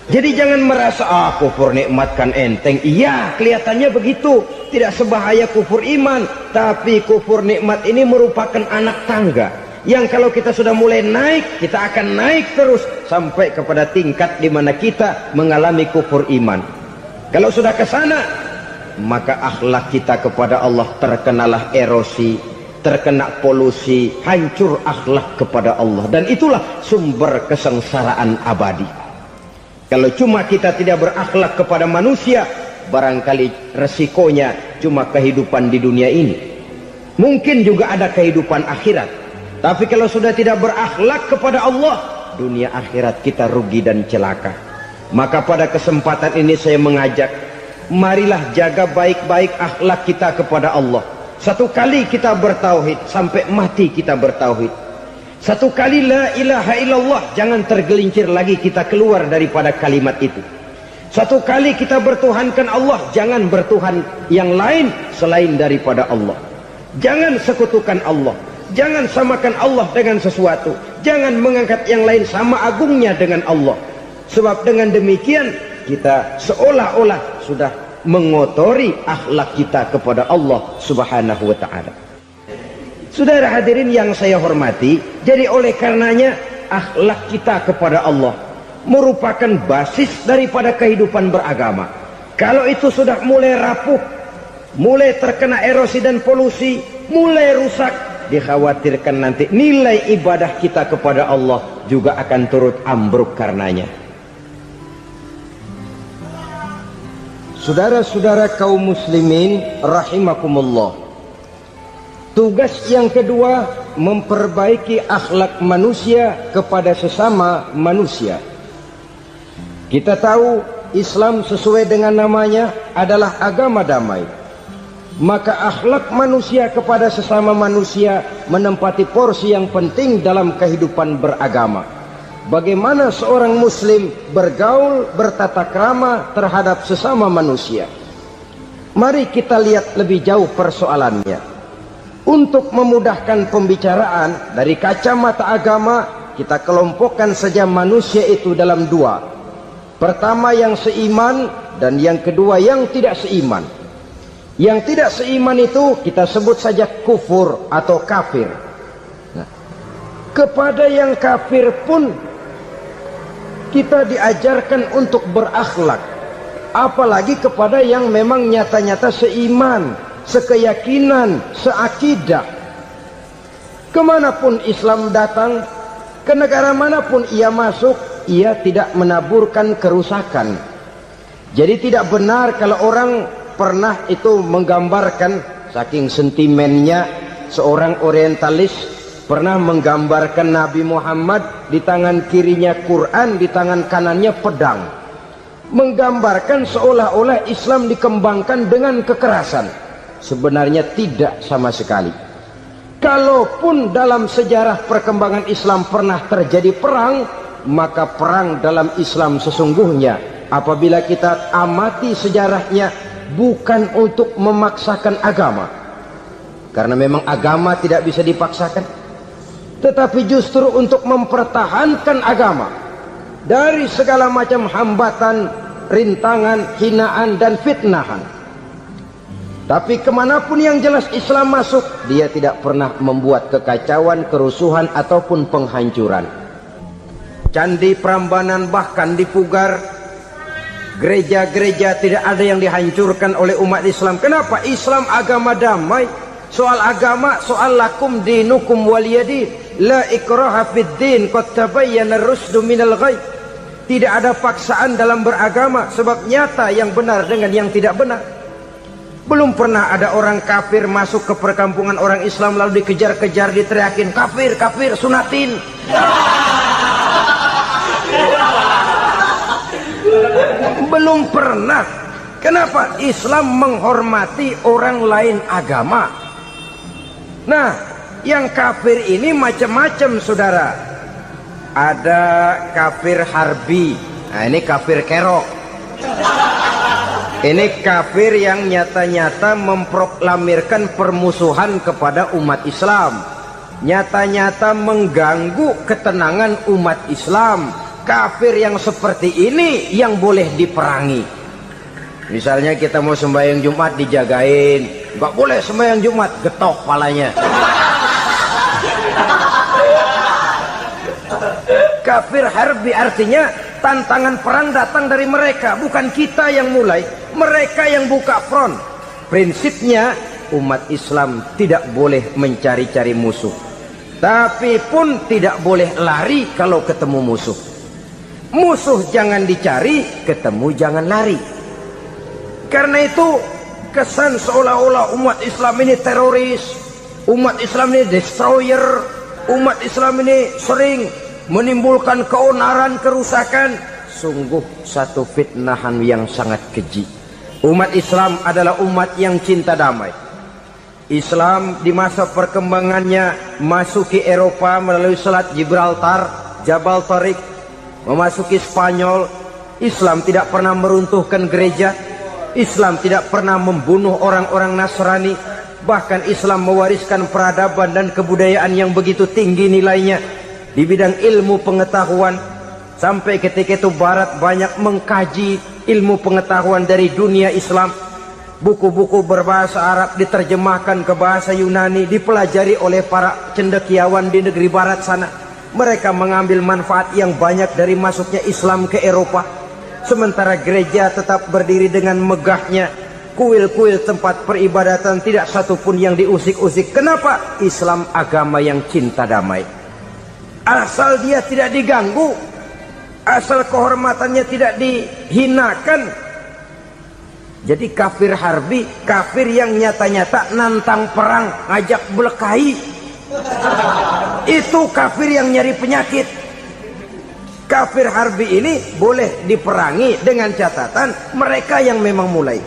Jadi jangan merasa kufur nikmat kan enteng. Iya, kelihatannya begitu, tidak sebahaya kufur iman. Tapi kufur nikmat ini merupakan anak tangga yang kalau kita sudah mulai naik, kita akan naik terus sampai kepada tingkat di mana kita mengalami kufur iman. Kalau sudah ke sana, maka akhlak kita kepada Allah terkenalah erosi, terkena polusi, hancur akhlak kepada Allah, dan itulah sumber kesengsaraan abadi. Kalau cuma kita tidak berakhlak kepada manusia, barangkali resikonya cuma kehidupan di dunia ini. Mungkin juga ada kehidupan akhirat. Tapi kalau sudah tidak berakhlak kepada Allah, dunia akhirat kita rugi dan celaka. Maka pada kesempatan ini saya mengajak, marilah jaga baik-baik akhlak kita kepada Allah. Satu kali kita bertauhid, sampai mati kita bertauhid. Satu kali la ilaha illallah, jangan tergelincir lagi kita keluar daripada kalimat itu. Satu kali kita bertuhankan Allah, jangan bertuhan yang lain selain daripada Allah. Jangan sekutukan Allah, jangan samakan Allah dengan sesuatu, jangan mengangkat yang lain sama agungnya dengan Allah. Sebab dengan demikian kita seolah-olah sudah mengotori akhlak kita kepada Allah subhanahu wa ta'ala. Saudara hadirin yang saya hormati, jadi oleh karenanya akhlak kita kepada Allah merupakan basis daripada kehidupan beragama. Kalau itu sudah mulai rapuh, mulai terkena erosi dan polusi, mulai rusak, dikhawatirkan nanti nilai ibadah kita kepada Allah juga akan turut ambruk karenanya. Saudara-saudara kaum muslimin rahimakumullah, tugas yang kedua memperbaiki akhlak manusia kepada sesama manusia. Kita tahu Islam sesuai dengan namanya adalah agama damai. Maka akhlak manusia kepada sesama manusia menempati porsi yang penting dalam kehidupan beragama. Bagaimana seorang muslim bergaul, bertata krama terhadap sesama manusia. Mari kita lihat lebih jauh persoalannya. Untuk memudahkan pembicaraan dari kacamata agama, kita kelompokkan saja manusia itu dalam dua. Pertama yang seiman dan yang kedua yang tidak seiman. Yang tidak seiman itu kita sebut saja kufur atau kafir. Nah, kepada yang kafir pun kita diajarkan untuk berakhlak, apalagi kepada yang memang nyata-nyata seiman, sekeyakinan, seakidah. Kemanapun Islam datang, ke negara manapun ia masuk, ia tidak menaburkan kerusakan. Jadi tidak benar kalau orang pernah itu menggambarkan, saking sentimennya seorang orientalis pernah menggambarkan Nabi Muhammad di tangan kirinya Quran, di tangan kanannya pedang, menggambarkan seolah-olah Islam dikembangkan dengan kekerasan. Sebenarnya tidak sama sekali. Kalaupun dalam sejarah perkembangan Islam pernah terjadi perang, maka perang dalam Islam sesungguhnya apabila kita amati sejarahnya bukan untuk memaksakan agama, karena memang agama tidak bisa dipaksakan, tetapi justru untuk mempertahankan agama dari segala macam hambatan, rintangan, hinaan dan fitnahan. Tapi kemanapun yang jelas Islam masuk, dia tidak pernah membuat kekacauan, kerusuhan ataupun penghancuran. Candi Prambanan bahkan dipugar, gereja-gereja tidak ada yang dihancurkan oleh umat Islam. Kenapa? Islam agama damai. Soal agama, soal lakum dinukum waliyadin, la ikraha fid din, qad tabayyana ar-rusdu minal ghayy. Tidak ada paksaan dalam beragama, sebab nyata yang benar dengan yang tidak benar. Belum pernah ada orang kafir masuk ke perkampungan orang Islam lalu dikejar-kejar, diteriakin kafir, kafir, sunatin. Belum pernah. Kenapa? Islam menghormati orang lain agama. Nah, yang kafir ini macam-macam, saudara. Ada kafir harbi. Nah, ini kafir kerok. Ini kafir yang nyata-nyata memproklamirkan permusuhan kepada umat Islam, nyata-nyata mengganggu ketenangan umat Islam. Kafir yang seperti ini yang boleh diperangi. Misalnya kita mau sembahyang Jumat dijagain, nggak boleh sembahyang Jumat, getok palanya. Kafir harbi artinya tantangan perang datang dari mereka, bukan kita yang mulai, mereka yang buka front. Prinsipnya umat Islam tidak boleh mencari-cari musuh, tapi pun tidak boleh lari kalau ketemu musuh. Musuh jangan dicari, ketemu jangan lari. Karena itu kesan seolah-olah umat Islam ini teroris, umat Islam ini destroyer, umat Islam ini sering menimbulkan keonaran, kerusakan, sungguh satu fitnahan yang sangat keji. Umat Islam adalah umat yang cinta damai. Islam di masa perkembangannya masuki Eropa melalui Selat Gibraltar, Jabal Tariq, memasuki Spanyol. Islam tidak pernah meruntuhkan gereja, Islam tidak pernah membunuh orang-orang Nasrani. Bahkan Islam mewariskan peradaban dan kebudayaan yang begitu tinggi nilainya di bidang ilmu pengetahuan, sampai ketika itu Barat banyak mengkaji ilmu pengetahuan dari dunia Islam. Buku-buku berbahasa Arab diterjemahkan ke bahasa Yunani, dipelajari oleh para cendekiawan di negeri barat sana. Mereka mengambil manfaat yang banyak dari masuknya Islam ke Eropa. Sementara gereja tetap berdiri dengan megahnya. Kuil-kuil tempat peribadatan tidak satupun yang diusik-usik. Kenapa? Islam agama yang cinta damai. Asal dia tidak diganggu, asal kehormatannya tidak dihinakan. Jadi kafir harbi, kafir yang nyata-nyata nantang perang, ngajak berkelahi, itu kafir yang nyari penyakit. Kafir harbi ini boleh diperangi dengan catatan mereka yang memang mulai.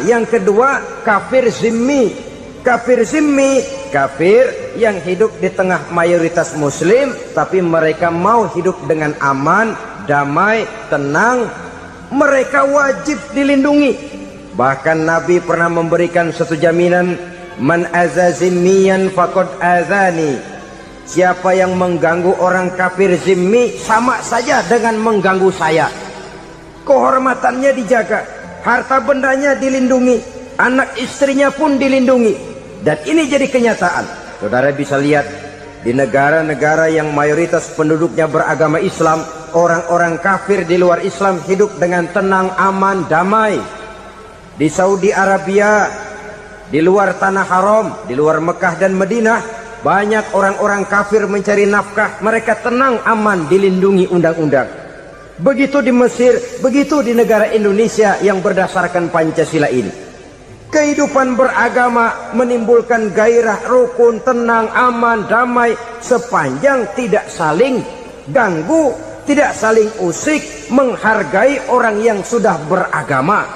Yang kedua, kafir zimmi. Kafir zimmi, kafir yang hidup di tengah mayoritas muslim, tapi mereka mau hidup dengan aman, damai, tenang. Mereka wajib dilindungi. Bahkan Nabi pernah memberikan satu jaminan, man aza zimmiyan faqad azani. Siapa yang mengganggu orang kafir zimmi sama saja dengan mengganggu saya. Kehormatannya dijaga, harta bendanya dilindungi, anak istrinya pun dilindungi. Dan ini jadi kenyataan. Saudara bisa lihat di negara-negara yang mayoritas penduduknya beragama Islam, orang-orang kafir di luar Islam hidup dengan tenang, aman, damai. Di Saudi Arabia, di luar tanah haram, di luar Mekah dan Madinah, banyak orang-orang kafir mencari nafkah. Mereka tenang, aman, dilindungi undang-undang. Begitu di Mesir, begitu di negara Indonesia yang berdasarkan Pancasila ini. Kehidupan beragama menimbulkan gairah, rukun, tenang, aman, damai, sepanjang tidak saling ganggu, tidak saling usik, menghargai orang yang sudah beragama,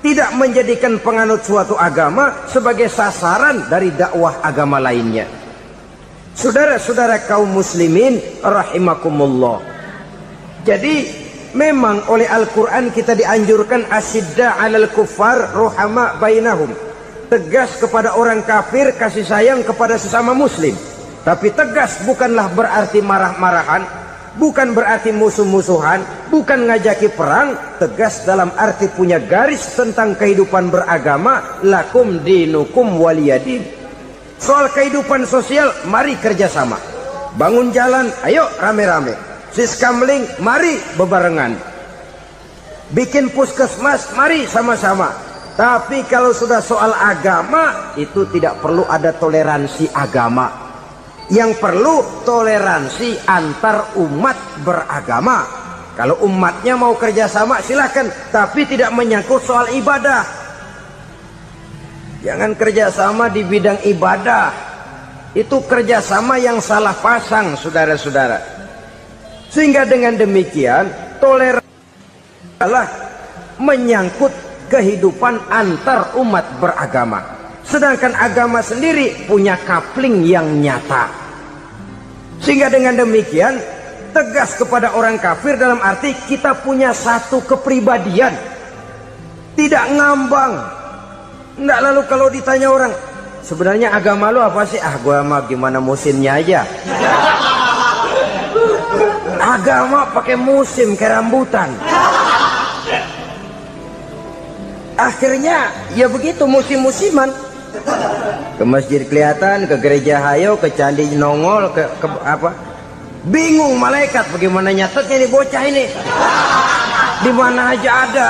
tidak menjadikan penganut suatu agama sebagai sasaran dari dakwah agama lainnya. Saudara-saudara kaum muslimin rahimakumullah. Jadi memang oleh Al-Quran kita dianjurkan asyidda 'alal kuffar ruhama bainahum. Tegas kepada orang kafir, kasih sayang kepada sesama muslim. Tapi tegas bukanlah berarti marah-marahan, bukan berarti musuh-musuhan, bukan ngajaki perang. Tegas dalam arti punya garis tentang kehidupan beragama, lakum dinukum waliyadin. Soal kehidupan sosial, mari kerjasama. Bangun jalan, ayo rame-rame. Siskamling, mari bebarengan. Bikin puskesmas, mari sama-sama. Tapi kalau sudah soal agama, itu tidak perlu ada toleransi agama. Yang perlu toleransi antar umat beragama. Kalau umatnya mau kerjasama silakan, tapi tidak menyangkut soal ibadah. Jangan kerjasama di bidang ibadah. Itu kerjasama yang salah pasang, saudara-saudara. Sehingga dengan demikian toleransi adalah menyangkut kehidupan antar umat beragama. Sedangkan agama sendiri punya coupling yang nyata. Sehingga dengan demikian tegas kepada orang kafir dalam arti kita punya satu kepribadian. Tidak ngambang. Enggak, lalu kalau ditanya orang, sebenarnya agama lu apa sih? Gua mah gimana musimnya aja. Agama pakai musim kayak rambutan. Akhirnya ya begitu, musim-musiman. Ke masjid kelihatan, ke gereja hayo, ke candi nongol, ke apa? Bingung malaikat bagaimana nyatetnya nih bocah ini. Di mana aja ada.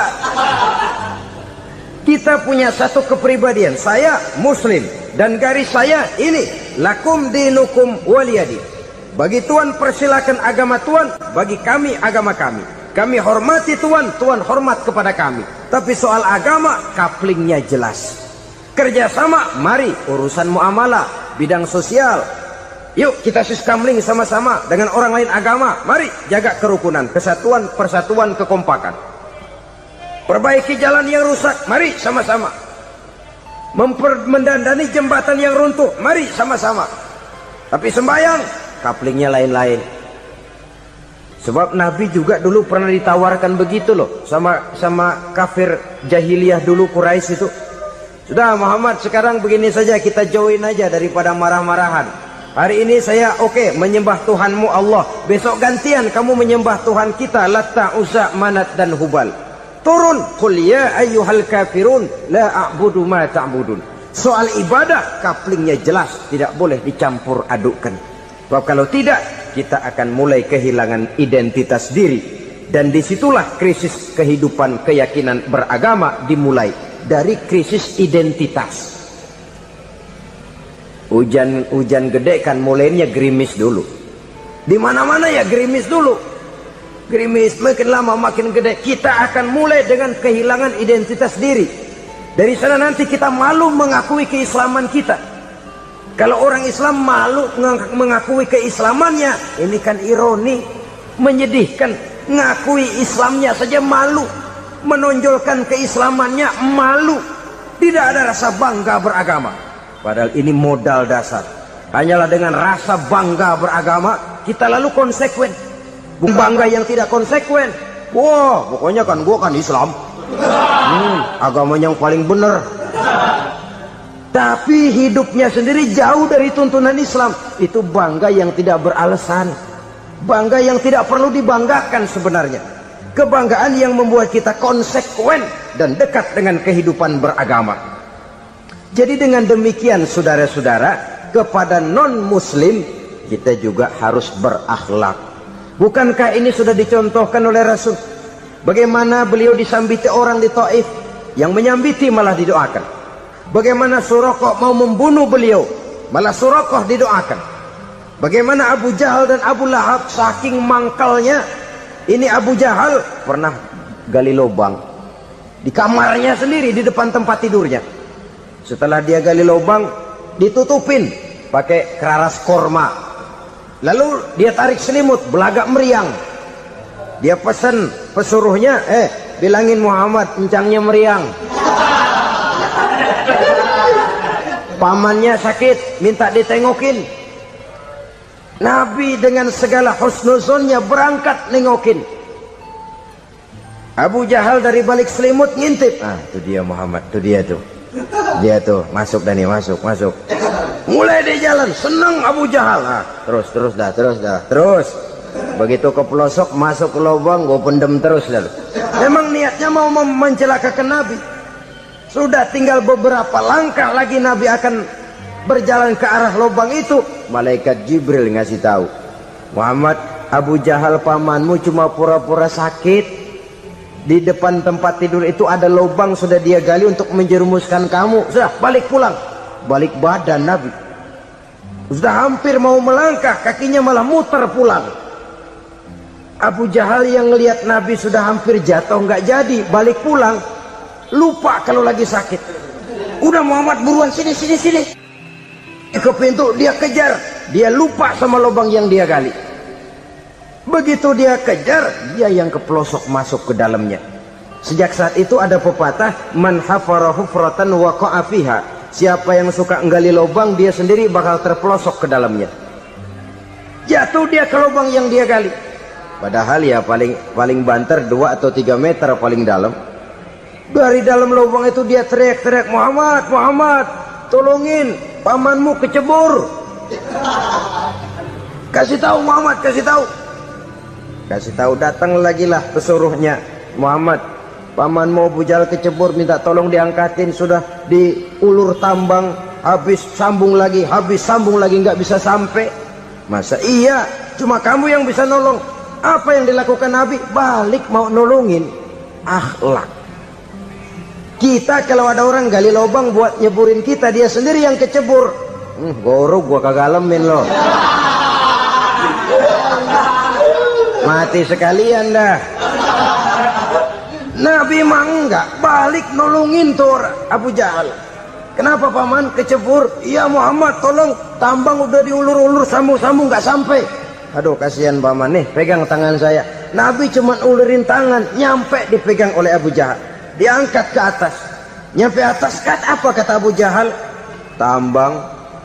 Kita punya satu kepribadian. Saya muslim dan garis saya ini, lakum dinukum waliyadin. Bagi Tuhan persilakan agama Tuhan, bagi kami agama kami. Kami hormati Tuhan, Tuhan hormat kepada kami. Tapi soal agama, couplingnya jelas. Kerjasama, mari urusan muamalah, bidang sosial. Yuk kita siskamling sama-sama dengan orang lain agama. Mari jaga kerukunan, kesatuan, persatuan, kekompakan. Perbaiki jalan yang rusak, mari sama-sama. Mendandani jembatan yang runtuh, mari sama-sama. Tapi sembahyang, couplingnya lain-lain. Sebab Nabi juga dulu pernah ditawarkan begitu loh sama kafir jahiliyah dulu, Quraisy itu. Sudah Muhammad, sekarang begini saja, kita join aja daripada marah-marahan. Hari ini saya oke, menyembah Tuhanmu Allah. Besok gantian kamu menyembah Tuhan kita, Latta, Uzza, Manat dan Hubal. turun, qul ya ayyuhal kafirun la a'budu ma ta'budun. Soal ibadah kaplingnya jelas, tidak boleh dicampur adukkan. Sebab kalau tidak, kita akan mulai kehilangan identitas diri, dan disitulah krisis kehidupan keyakinan beragama dimulai dari krisis identitas. Hujan gede kan mulainya gerimis dulu. Di mana-mana ya gerimis dulu. Gerimis makin lama makin gede. Kita akan mulai dengan kehilangan identitas diri. Dari sana nanti kita malu mengakui keislaman kita. Kalau orang Islam malu mengakui keislamannya, ini kan ironi, menyedihkan. Ngakui Islamnya saja malu, menonjolkan keislamannya malu. Tidak ada rasa bangga beragama. Padahal ini modal dasar. Hanyalah dengan rasa bangga beragama kita lalu konsekuen. Bangga yang tidak konsekuen, wah pokoknya kan gua kan Islam, agama yang paling benar. Tapi hidupnya sendiri jauh dari tuntunan Islam. Itu bangga yang tidak beralasan, bangga yang tidak perlu dibanggakan sebenarnya. Kebanggaan yang membuat kita konsekuen dan dekat dengan kehidupan beragama. Jadi dengan demikian saudara-saudara, kepada non-muslim kita juga harus berakhlak. Bukankah ini sudah dicontohkan oleh Rasul? Bagaimana beliau disambiti orang di Taif, yang menyambiti malah didoakan. Bagaimana Suraqah mau membunuh beliau, malah Suraqah didoakan. Bagaimana Abu Jahal dan Abu Lahab saking mangkalnya. Ini Abu Jahal pernah gali lubang di kamarnya sendiri, di depan tempat tidurnya. Setelah dia gali lubang, ditutupin pakai keraras korma. Lalu dia tarik selimut, belagak meriang. Dia pesan pesuruhnya, bilangin Muhammad encangnya meriang. Pamannya sakit, minta ditengokin. Nabi dengan segala husnuzonnya berangkat nengokin. Abu Jahal dari balik selimut ngintip. Itu dia Muhammad, itu dia tuh. Dia tuh masuk Dani, masuk. Mulai di jalan, senang Abu Jahal. Terus. Begitu ke pelosok, masuk ke lubang, gue pendem terus lalu. Memang niatnya mau mencelakakan Nabi. Sudah tinggal beberapa langkah lagi Nabi akan berjalan ke arah lubang itu. Malaikat Jibril ngasih tahu, Muhammad, Abu Jahal pamanmu cuma pura-pura sakit. Di depan tempat tidur itu ada lubang sudah dia gali untuk menjerumuskan kamu. Sudah balik pulang. Balik badan Nabi. Sudah hampir mau melangkah, kakinya malah muter pulang. Abu Jahal yang ngelihat Nabi sudah hampir jatuh nggak jadi, balik pulang. Lupa kalau lagi sakit. Udah Muhammad buruan sini. Ke pintu dia kejar. Dia lupa sama lubang yang dia gali. Begitu dia kejar, dia yang ke pelosok masuk ke dalamnya. Sejak saat itu ada pepatah, man hafara hufratan waqa'a fiha. Siapa yang suka nggali lubang, dia sendiri bakal terpelosok ke dalamnya. Jatuh dia ke lubang yang dia gali. Padahal ya paling banter 2 atau 3 meter paling dalam. Dari dalam lubang itu dia teriak-teriak, Muhammad, tolongin, pamanmu kecebur. Kasih tahu Muhammad, kasih tahu, datang lagi lah pesuruhnya. Muhammad, pamanmu Abu Jahal kecebur, minta tolong diangkatin. Sudah diulur tambang, habis sambung lagi, nggak bisa sampai. Masa iya, cuma kamu yang bisa nolong. Apa yang dilakukan Nabi? Balik mau nolongin. Akhlak. Kita kalau ada orang gali lubang buat nyeburin kita, dia sendiri yang kecebur. Gorok gua kagak lemin loh. Mati sekalian dah. Nabi mah enggak, balik nolongin tuh Abu Jahal. Kenapa paman kecebur? Iya Muhammad, tolong, tambang udah diulur-ulur, sambung-sambung nggak sampai. Aduh kasihan paman, nih pegang tangan saya. Nabi cuma ulurin tangan, nyampe dipegang oleh Abu Jahal. Diangkat ke atas. Nyampe atas, apa kata Abu Jahal? Tambang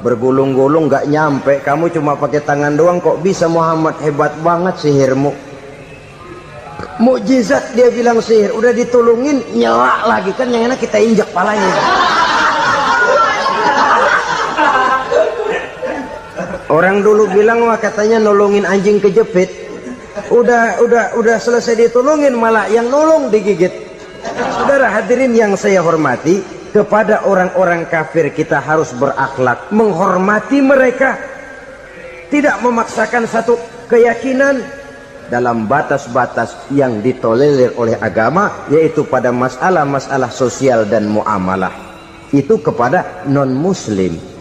bergulung-gulung nggak nyampe, kamu cuma pakai tangan doang kok bisa Muhammad, hebat banget sihirmu. Mukjizat dia bilang sihir, udah ditolongin nyela lagi, kan yang enak kita injak palanya. Orang dulu bilang wah katanya nolongin anjing kejepit, udah selesai ditolongin malah yang nolong digigit. Saudara hadirin yang saya hormati, kepada orang-orang kafir kita harus berakhlak, menghormati mereka, tidak memaksakan satu keyakinan dalam batas-batas yang ditolerir oleh agama, yaitu pada masalah-masalah sosial dan muamalah. Itu kepada non-muslim.